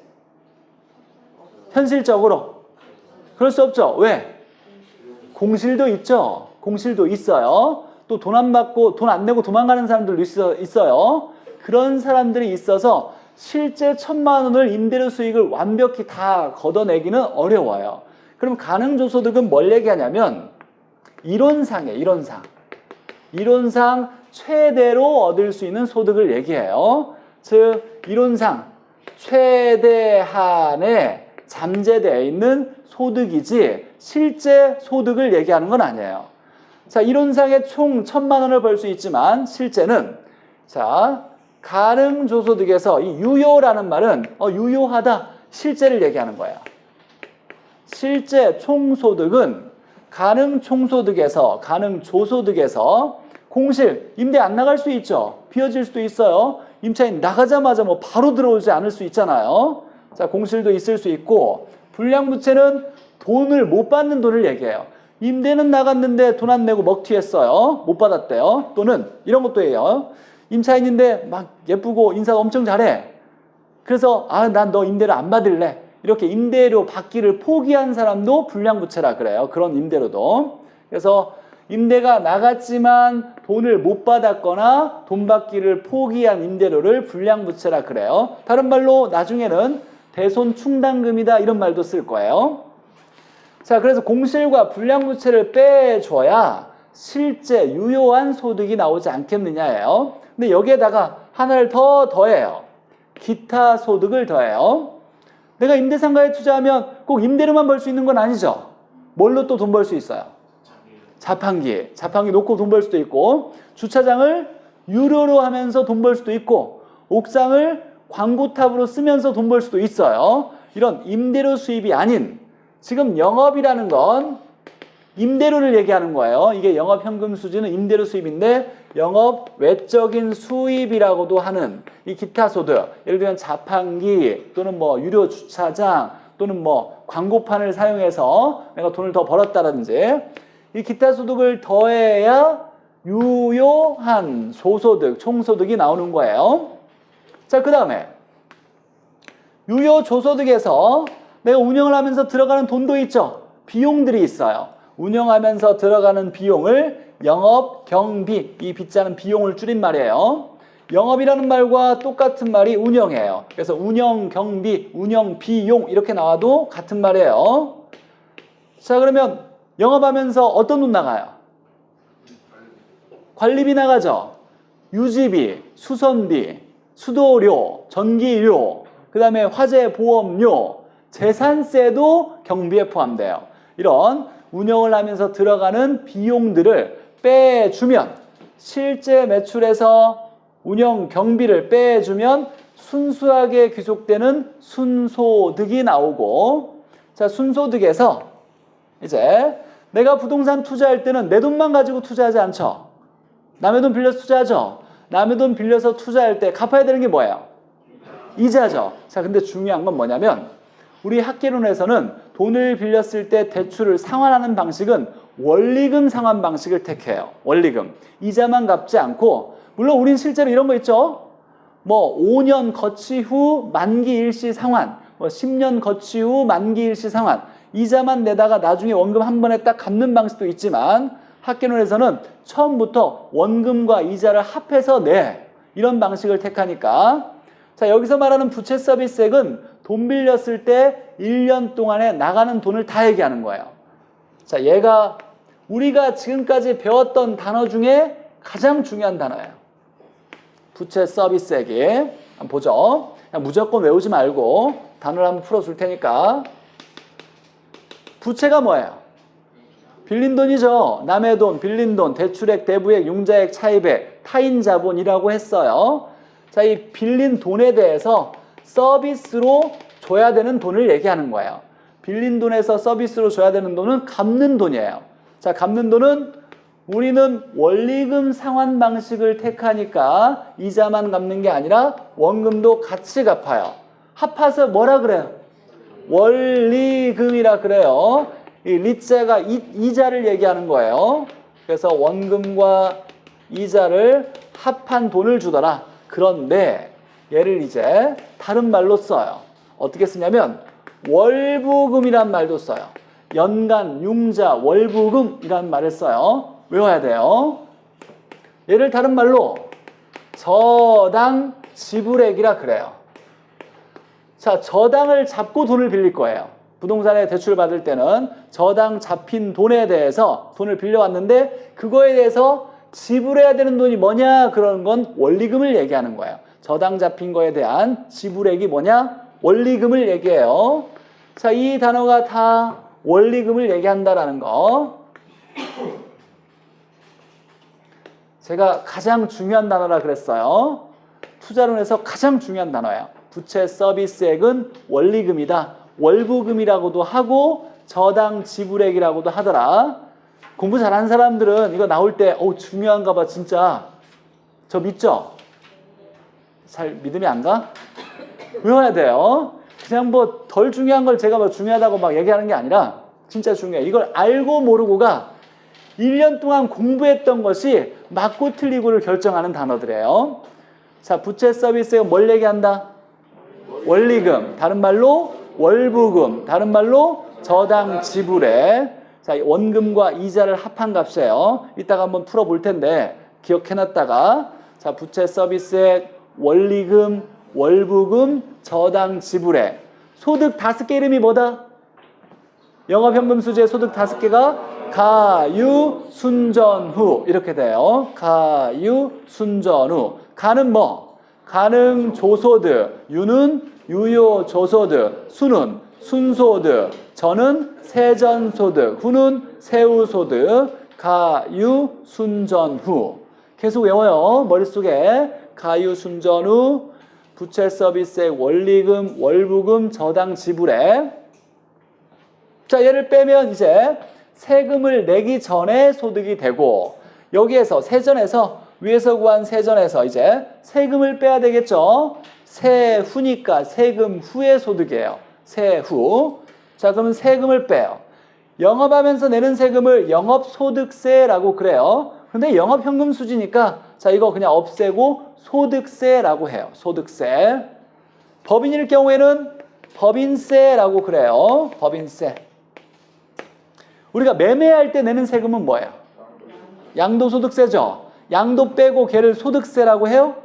현실적으로. 그럴 수 없죠. 왜? 공실도 있죠. 공실도 있어요. 또 돈 안 받고 돈 안 내고 도망가는 사람들도 있어요. 그런 사람들이 있어서 실제 1000만 원을 임대료 수익을 완벽히 다 걷어내기는 어려워요. 그럼 가능조소득은 뭘 얘기하냐면 이론상이에요. 이론상 최대로 얻을 수 있는 소득을 얘기해요. 즉 이론상 최대한에 잠재되어 있는 소득이지 실제 소득을 얘기하는 건 아니에요. 자, 이론상에 총 1000만 원을 벌 수 있지만 실제는 자, 가능조소득에서 이 유효라는 말은 유효하다, 실제를 얘기하는 거예요. 실제 총소득은 가능총소득에서 가능조소득에서 공실, 임대 안 나갈 수 있죠. 비어질 수도 있어요. 임차인 나가자마자 뭐 바로 들어오지 않을 수 있잖아요. 자, 공실도 있을 수 있고, 불량부채는 돈을 못 받는 돈을 얘기해요. 임대는 나갔는데 돈 안 내고 먹튀했어요. 못 받았대요. 또는 이런 것도 해요. 임차인인데 막 예쁘고 인사가 엄청 잘해. 그래서 난 너 임대료 안 받을래. 이렇게 임대료 받기를 포기한 사람도 불량부채라 그래요. 그런 임대료도. 그래서 임대가 나갔지만 돈을 못 받았거나 돈 받기를 포기한 임대료를 불량부채라 그래요. 다른 말로 나중에는 대손충당금이다 이런 말도 쓸 거예요. 자, 그래서 공실과 불량부채를 빼줘야 실제 유효한 소득이 나오지 않겠느냐예요. 근데 여기에다가 하나를 더 더해요. 기타 소득을 더해요. 내가 임대상가에 투자하면 꼭 임대료만 벌 수 있는 건 아니죠. 뭘로 또 돈 벌 수 있어요? 자판기 놓고 돈 벌 수도 있고, 주차장을 유료로 하면서 돈 벌 수도 있고, 옥상을 광고탑으로 쓰면서 돈 벌 수도 있어요. 이런 임대료 수입이 아닌, 지금 영업이라는 건 임대료를 얘기하는 거예요. 이게 영업현금 수지는 임대료 수입인데, 영업 외적인 수입이라고도 하는 이 기타 소득, 예를 들면 자판기 또는 뭐 유료 주차장 또는 뭐 광고판을 사용해서 내가 돈을 더 벌었다든지, 이 기타 소득을 더해야 유효한 소소득, 총소득이 나오는 거예요. 자, 그 다음에 유효 조소득에서 내가 운영을 하면서 들어가는 돈도 있죠. 비용들이 있어요. 운영하면서 들어가는 비용을 영업, 경비, 이 빚자는 비용을 줄인 말이에요. 영업이라는 말과 똑같은 말이 운영이에요. 그래서 운영, 경비, 운영, 비용 이렇게 나와도 같은 말이에요. 자, 그러면 영업하면서 어떤 돈 나가요? 관리비 나가죠. 유지비, 수선비, 수도료, 전기료, 그 다음에 화재 보험료, 재산세도 경비에 포함돼요. 이런 운영을 하면서 들어가는 비용들을 빼주면, 실제 매출에서 운영 경비를 빼주면 순수하게 귀속되는 순소득이 나오고, 자, 순소득에서 이제 내가 부동산 투자할 때는 내 돈만 가지고 투자하지 않죠. 남의 돈 빌려서 투자하죠. 남의 돈 빌려서 투자할 때 갚아야 되는 게 뭐예요? 이자죠. 자, 근데 중요한 건 뭐냐면, 우리 학개론에서는 돈을 빌렸을 때 대출을 상환하는 방식은 원리금 상환 방식을 택해요. 원리금. 이자만 갚지 않고, 물론 우린 실제로 이런 거 있죠. 뭐 5년 거치 후 만기 일시 상환, 뭐 10년 거치 후 만기 일시 상환, 이자만 내다가 나중에 원금 한 번에 딱 갚는 방식도 있지만, 학개론에서는 처음부터 원금과 이자를 합해서 내, 이런 방식을 택하니까, 자, 여기서 말하는 부채 서비스액은 돈 빌렸을 때 1년 동안에 나가는 돈을 다 얘기하는 거예요. 자, 얘가 우리가 지금까지 배웠던 단어 중에 가장 중요한 단어예요. 부채 서비스액이. 한번 보죠. 그냥 무조건 외우지 말고 단어를 한번 풀어줄 테니까. 부채가 뭐예요? 빌린 돈이죠. 남의 돈, 빌린 돈, 대출액, 대부액, 융자액, 차입액, 타인 자본이라고 했어요. 자, 이 빌린 돈에 대해서 서비스로 줘야 되는 돈을 얘기하는 거예요. 빌린 돈에서 서비스로 줘야 되는 돈은 갚는 돈이에요. 자, 갚는 돈은 우리는 원리금 상환 방식을 택하니까 이자만 갚는 게 아니라 원금도 같이 갚아요. 합해서 뭐라 그래요? 원리금이라 그래요. 이 리자가 이자를 얘기하는 거예요. 그래서 원금과 이자를 합한 돈을 주더라. 그런데 얘를 이제 다른 말로 써요. 어떻게 쓰냐면 월부금이란 말도 써요. 연간, 융자, 월부금이란 말을 써요. 외워야 돼요. 얘를 다른 말로 저당 지불액이라 그래요. 자, 저당을 잡고 돈을 빌릴 거예요. 부동산에 대출 받을 때는 저당 잡힌 돈에 대해서 돈을 빌려왔는데, 그거에 대해서 지불해야 되는 돈이 뭐냐? 그런 건 원리금을 얘기하는 거예요. 저당 잡힌 거에 대한 지불액이 뭐냐? 원리금을 얘기해요. 자, 이 단어가 다 원리금을 얘기한다라는 거. 제가 가장 중요한 단어라 그랬어요. 투자론에서 가장 중요한 단어예요. 부채 서비스액은 원리금이다. 월부금이라고도 하고 저당 지불액이라고도 하더라. 공부 잘하는 사람들은 이거 나올 때 중요한가 봐 진짜. 저 믿죠? 잘 믿음이 안 가? 외워야 돼요. 그냥 뭐 덜 중요한 걸 제가 뭐 중요하다고 막 얘기하는 게 아니라 진짜 중요해. 이걸 알고 모르고가 1년 동안 공부했던 것이 맞고 틀리고를 결정하는 단어들이에요. 자, 부채 서비스에 뭘 얘기한다? 원리금, 다른 말로 월부금, 다른 말로 저당 지불에. 자, 원금과 이자를 합한 값이에요. 이따가 한번 풀어볼 텐데 기억해놨다가, 자, 부채 서비스액, 원리금, 월부금, 저당 지불액. 소득 5개 이름이 뭐다? 영업현금 수지의 소득 5개가 가유, 순전, 후 이렇게 돼요. 가유, 순전, 후. 가는 뭐? 가는 조소득, 유는 유효조소득, 수는 순소득, 전은 세전소득, 후는 세후소득, 가유, 순전, 후. 계속 외워요. 머릿속에 가유, 순전, 후, 부채 서비스액, 원리금, 월부금, 저당 지불액. 자, 얘를 빼면 이제 세금을 내기 전에 소득이 되고, 여기에서 세전에서 위에서 구한 세전에서 이제 세금을 빼야 되겠죠. 세후니까 세금 후의 소득이에요. 세후. 자, 그러면 세금을 빼요. 영업하면서 내는 세금을 영업소득세라고 그래요. 근데 영업현금 수지니까 자, 이거 그냥 없애고 소득세라고 해요. 소득세. 법인일 경우에는 법인세라고 그래요. 법인세. 우리가 매매할 때 내는 세금은 뭐예요? 양도소득세죠. 양도 빼고 걔를 소득세라고 해요?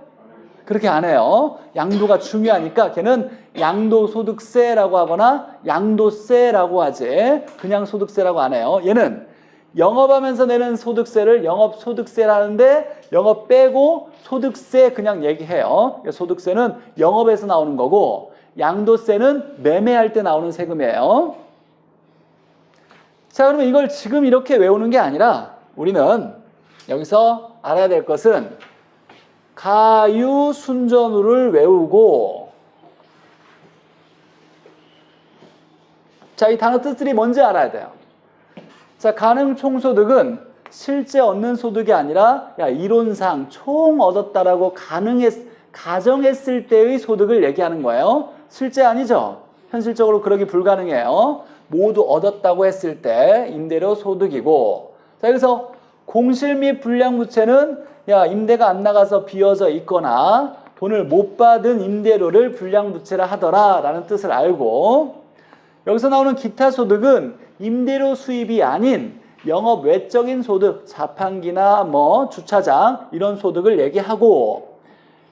그렇게 안 해요. 양도가 중요하니까 걔는 양도소득세라고 하거나 양도세라고 하지, 그냥 소득세라고 안 해요. 얘는 영업하면서 내는 소득세를 영업소득세라는데 영업 빼고 소득세 그냥 얘기해요. 소득세는 영업에서 나오는 거고 양도세는 매매할 때 나오는 세금이에요. 자, 그러면 이걸 지금 이렇게 외우는 게 아니라 우리는 여기서 알아야 될 것은 가유, 순전후를 외우고, 자, 이 단어 뜻들이 뭔지 알아야 돼요. 자, 가능 총소득은 실제 얻는 소득이 아니라 이론상 총 얻었다라고 가정했을 때의 소득을 얘기하는 거예요. 실제 아니죠. 현실적으로 그러기 불가능해요. 모두 얻었다고 했을 때 임대료 소득이고, 자, 여기서 공실 및 불량부채는 임대가 안 나가서 비어져 있거나 돈을 못 받은 임대료를 불량부채라 하더라 라는 뜻을 알고, 여기서 나오는 기타 소득은 임대료 수입이 아닌 영업 외적인 소득, 자판기나 뭐 주차장 이런 소득을 얘기하고,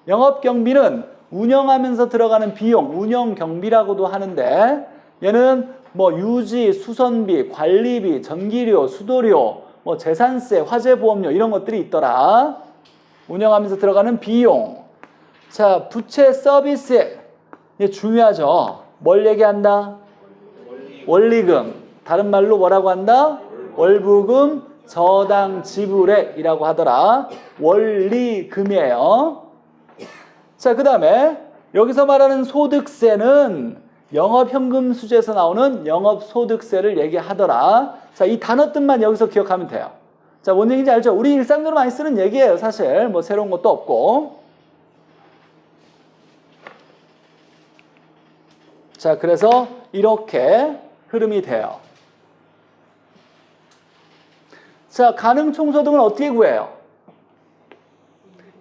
영업 경비는 운영하면서 들어가는 비용, 운영 경비라고도 하는데 얘는 뭐 유지, 수선비, 관리비, 전기료, 수도료, 뭐 재산세, 화재보험료 이런 것들이 있더라. 운영하면서 들어가는 비용. 자, 부채 서비스액. 이게 중요하죠. 뭘 얘기한다? 원리금. 다른 말로 뭐라고 한다? 월부금, 저당 지불액이라고 하더라. 원리금이에요. 자, 그 다음에 여기서 말하는 소득세는 영업현금 수지에서 나오는 영업소득세를 얘기하더라. 자, 이 단어 뜻만 여기서 기억하면 돼요. 자, 뭔 얘기인지 알죠? 우리 일상적으로 많이 쓰는 얘기예요, 사실. 뭐 새로운 것도 없고. 자, 그래서 이렇게 흐름이 돼요. 자, 가능 총소득은 어떻게 구해요?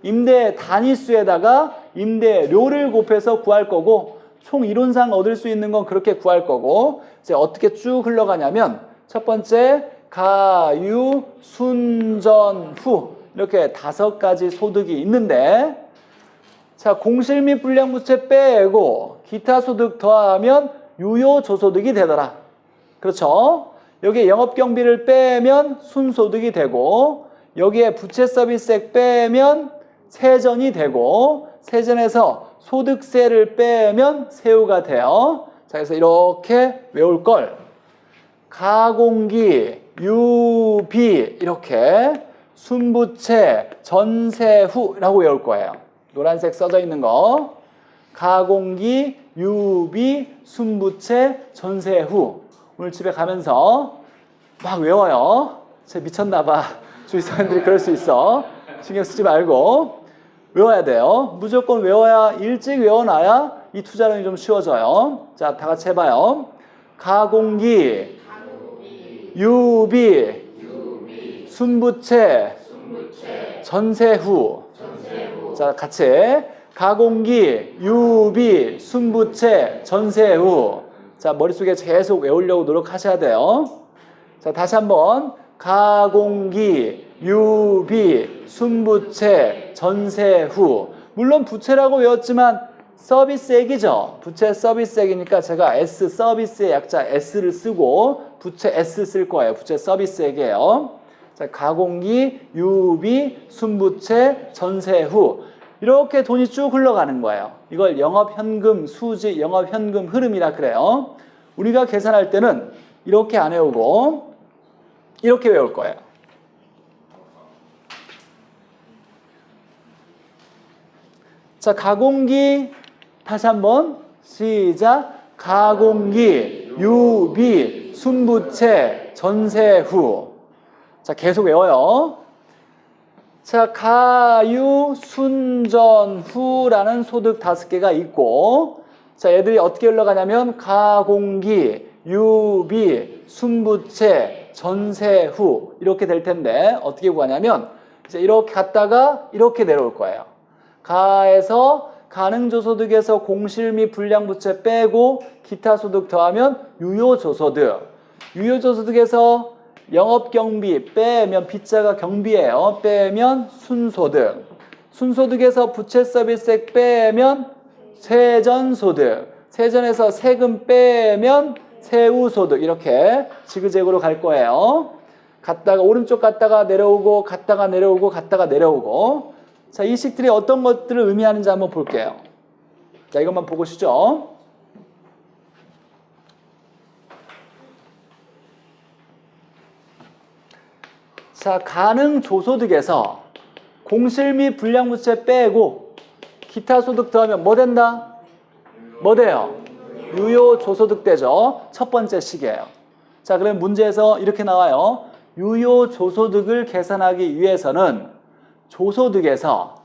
임대 단위수에다가 임대료를 곱해서 구할 거고, 총 이론상 얻을 수 있는 건 그렇게 구할 거고, 이제 어떻게 쭉 흘러가냐면 첫 번째 가유, 순전, 후 이렇게 5가지 소득이 있는데, 자, 공실 및 불량부채 빼고 기타 소득 더하면 유효조소득이 되더라. 그렇죠? 여기에 영업경비를 빼면 순소득이 되고, 여기에 부채 서비스액 빼면 세전이 되고, 세전에서 소득세를 빼면 세후가 돼요. 자, 그래서 이렇게 외울 걸 가공기, 유비 이렇게 순부채, 전세후라고 외울 거예요. 노란색 써져 있는 거. 가공기, 유비, 순부채, 전세후. 오늘 집에 가면서 막 외워요. 쟤 미쳤나봐. 주의사님들이 그럴 수 있어. 신경 쓰지 말고 외워야 돼요. 무조건 외워야, 일찍 외워놔야 이 투자론이 좀 쉬워져요. 자, 다 같이 해봐요. 가공기, 유비, 순부채, 전세후. 자, 같이. 가공기, 유비, 순부채, 전세후. 자, 머릿속에 계속 외우려고 노력하셔야 돼요. 자, 다시 한번. 가공기, 유비, 순부채, 전세후. 물론 부채라고 외웠지만 서비스액이죠. 부채 서비스액이니까 제가 S, 서비스의 약자 S를 쓰고 부채 S 쓸 거예요. 부채 서비스액이에요. 자, 가공기, 유비, 순부채, 전세후. 이렇게 돈이 쭉 흘러가는 거예요. 이걸 영업현금 수지, 영업현금 흐름이라 그래요. 우리가 계산할 때는 이렇게 안 외우고 이렇게 외울 거예요. 자, 가공기 다시 한번 시작. 가공기, 유비, 순부채, 전세후. 자, 계속 외워요. 자, 가유, 순, 후라는 소득 5개가 있고, 자, 얘들이 어떻게 흘러가냐면 가공기, 유비, 순부채, 전세후 이렇게 될 텐데 어떻게 구하냐면 이제 이렇게 갔다가 이렇게 내려올 거예요. 가에서 가능조소득에서 공실 및 불량부채 빼고 기타 소득 더하면 유효조소득. 유효조소득에서 영업경비 빼면 빗자가 경비예요. 빼면 순소득. 순소득에서 부채서비스액 빼면 세전소득. 세전에서 세금 빼면 세후소득. 이렇게 지그재그로 갈 거예요. 갔다가 오른쪽 갔다가 내려오고 갔다가 내려오고 갔다가 내려오고. 자, 이 식들이 어떤 것들을 의미하는지 한번 볼게요. 자, 이것만 보고 쉬죠. 자, 가능조소득에서 공실 및 불량부채 빼고 기타 소득 더하면 뭐 된다? 뭐 돼요? 유효조소득 되죠. 첫 번째 식이에요. 자, 그럼 문제에서 이렇게 나와요. 유효조소득을 계산하기 위해서는 조소득에서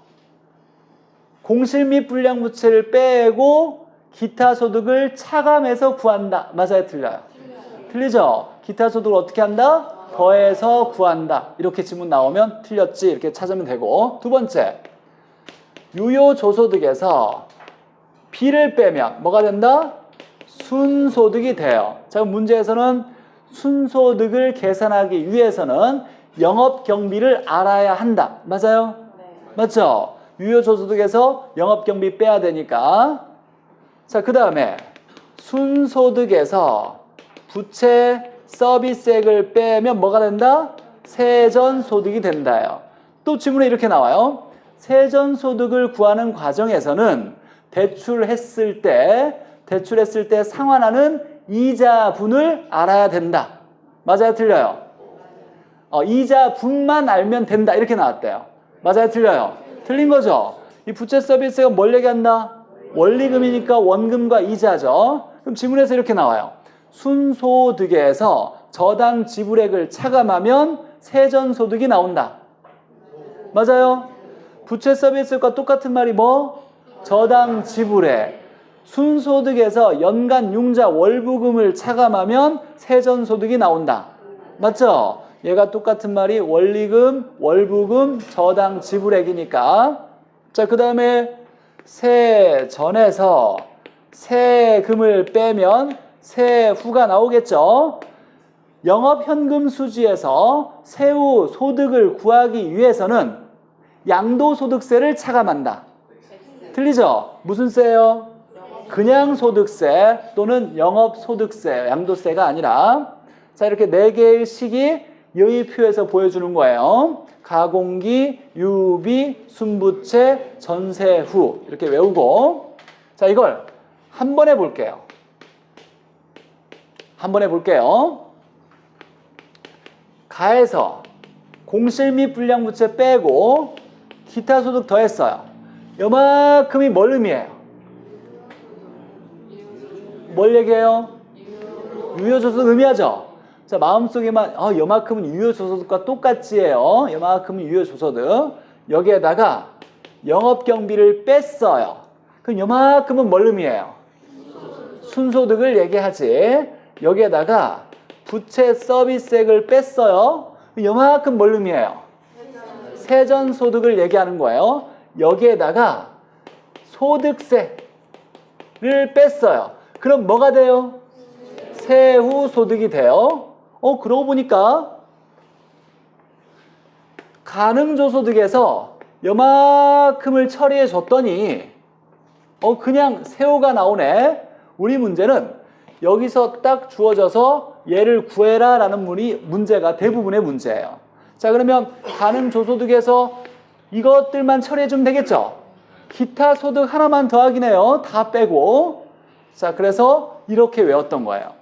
공실 및 불량부채를 빼고 기타 소득을 차감해서 구한다. 맞아요? 틀려요? 틀리죠? 기타 소득을 어떻게 한다? 더해서 구한다. 이렇게 지문 나오면 틀렸지. 이렇게 찾으면 되고. 두 번째, 유효조소득에서 B를 빼면 뭐가 된다? 순소득이 돼요. 자, 문제에서는 순소득을 계산하기 위해서는 영업경비를 알아야 한다. 맞아요? 네. 맞죠? 유효조소득에서 영업경비 빼야 되니까. 자, 그 다음에 순소득에서 부채 서비스액을 빼면 뭐가 된다? 세전소득이 된다요. 또 지문에 이렇게 나와요. 세전소득을 구하는 과정에서는 대출했을 때 상환하는 이자분을 알아야 된다. 맞아요? 틀려요? 이자분만 알면 된다. 이렇게 나왔대요. 맞아요? 틀려요? 틀린 거죠? 이 부채 서비스가 뭘 얘기한다? 원리금이니까 원금과 이자죠. 그럼 지문에서 이렇게 나와요. 순소득에서 저당 지불액을 차감하면 세전소득이 나온다. 맞아요? 부채 서비스과 똑같은 말이 뭐? 저당 지불액. 순소득에서 연간 융자 월부금을 차감하면 세전소득이 나온다. 맞죠? 얘가 똑같은 말이 원리금, 월부금, 저당 지불액이니까. 자, 그 다음에 세전에서 세금을 빼면 세후가 나오겠죠. 영업현금 수지에서 세후 소득을 구하기 위해서는 양도소득세를 차감한다. 틀리죠? 무슨 세요? 그냥 소득세 또는 영업소득세, 양도세가 아니라. 자, 이렇게 4개의 식이 여의표에서 보여주는 거예요. 가공기, 유비, 순부채, 전세후 이렇게 외우고. 자, 이걸 한 번 해볼게요. 한번 해볼게요. 가에서 공실 및 불량부채 빼고 기타 소득 더했어요. 요만큼이 뭘 의미해요? 뭘 얘기해요? 유효조소득 의미하죠? 자, 마음속에만 요만큼은 유효조소득과 똑같지예요. 요만큼은 유효조소득. 여기에다가 영업경비를 뺐어요. 그럼 요만큼은 뭘 의미해요? 순소득을 얘기하지. 여기에다가 부채 서비스액을 뺐어요. 요만큼 뭘 의미해요? 세전소득을 얘기하는 거예요. 여기에다가 소득세를 뺐어요. 그럼 뭐가 돼요? 세후소득이 돼요. 그러고 보니까 가능조소득에서 요만큼을 처리해 줬더니 그냥 세후가 나오네. 우리 문제는 여기서 딱 주어져서 얘를 구해라 라는 문제가 대부분의 문제예요. 자, 그러면 가능조소득에서 이것들만 처리해 주면 되겠죠? 기타 소득 하나만 더하기네요. 다 빼고. 자, 그래서 이렇게 외웠던 거예요.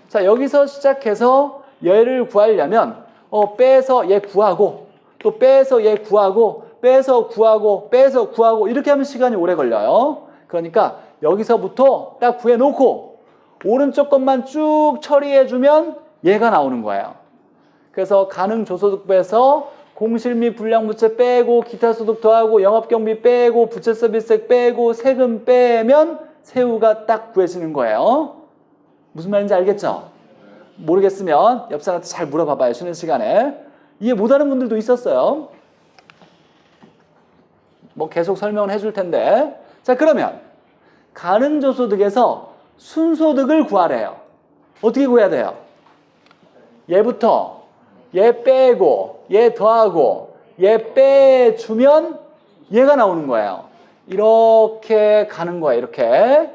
자, 여기서 시작해서 얘를 구하려면 빼서 얘 구하고 또 빼서 얘 구하고 빼서 구하고 빼서 구하고 이렇게 하면 시간이 오래 걸려요. 그러니까 여기서부터 딱 구해놓고 오른쪽 것만 쭉 처리해주면 얘가 나오는 거예요. 그래서 가능조소득부에서 공실 및 불량부채 빼고 기타 소득 더하고 영업경비 빼고 부채 서비스액 빼고 세금 빼면 세후가 딱 구해지는 거예요. 무슨 말인지 알겠죠? 모르겠으면 옆 사람한테 잘 물어봐봐요. 쉬는 시간에. 이해 못하는 분들도 있었어요. 뭐 계속 설명을 해줄 텐데. 자, 그러면 가능조소득에서 순소득을 구하래요. 어떻게 구해야 돼요? 얘부터 얘 빼고 얘 더하고 얘 빼주면 얘가 나오는 거예요. 이렇게 가는 거예요. 이렇게.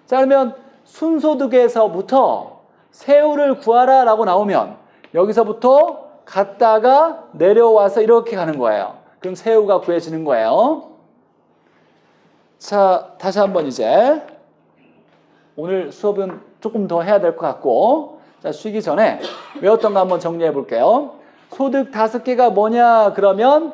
자, 그러면 순소득에서부터 세후를 구하라 라고 나오면 여기서부터 갔다가 내려와서 이렇게 가는 거예요. 그럼 세후가 구해지는 거예요. 자, 다시 한번 이제 오늘 수업은 조금 더 해야 될 것 같고, 자, 쉬기 전에 외웠던 거 한번 정리해 볼게요. 소득 5개가 뭐냐 그러면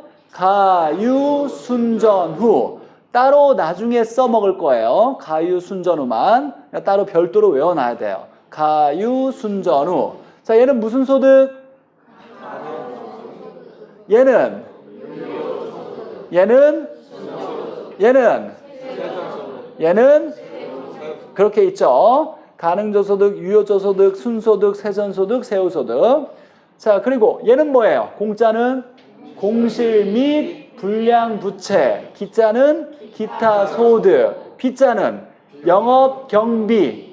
가유순전후. 따로 나중에 써먹을 거예요. 가유순전후만 따로 별도로 외워놔야 돼요. 가유순전후. 자, 얘는 무슨 소득? 얘는 그렇게 있죠. 가능조소득, 유효조소득, 순소득, 세전소득, 세후소득. 자, 그리고 얘는 뭐예요? 공짜는 공실 및 불량부채, 기짜는 기타 소득, 빚자는 영업경비,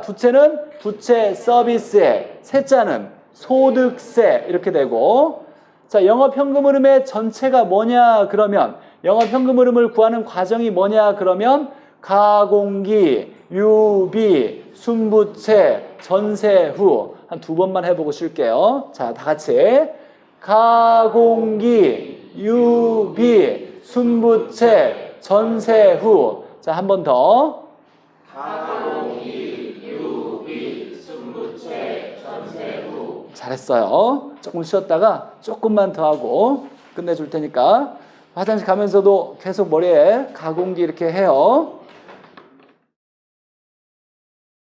부채는 부채 서비스액, 세자는 소득세 이렇게 되고. 자, 영업현금 흐름의 전체가 뭐냐 그러면 영업현금 흐름을 구하는 과정이 뭐냐 그러면 가공기, 유비, 순부채, 전세후. 한 2번만 해보고 쉴게요. 자, 다 같이 가공기, 유비, 순부채, 전세후. 자, 한 번 더. 가공기, 유비, 순부채, 전세후. 잘했어요. 조금 쉬었다가 조금만 더 하고 끝내줄 테니까 화장실 가면서도 계속 머리에 가공기 이렇게 해요.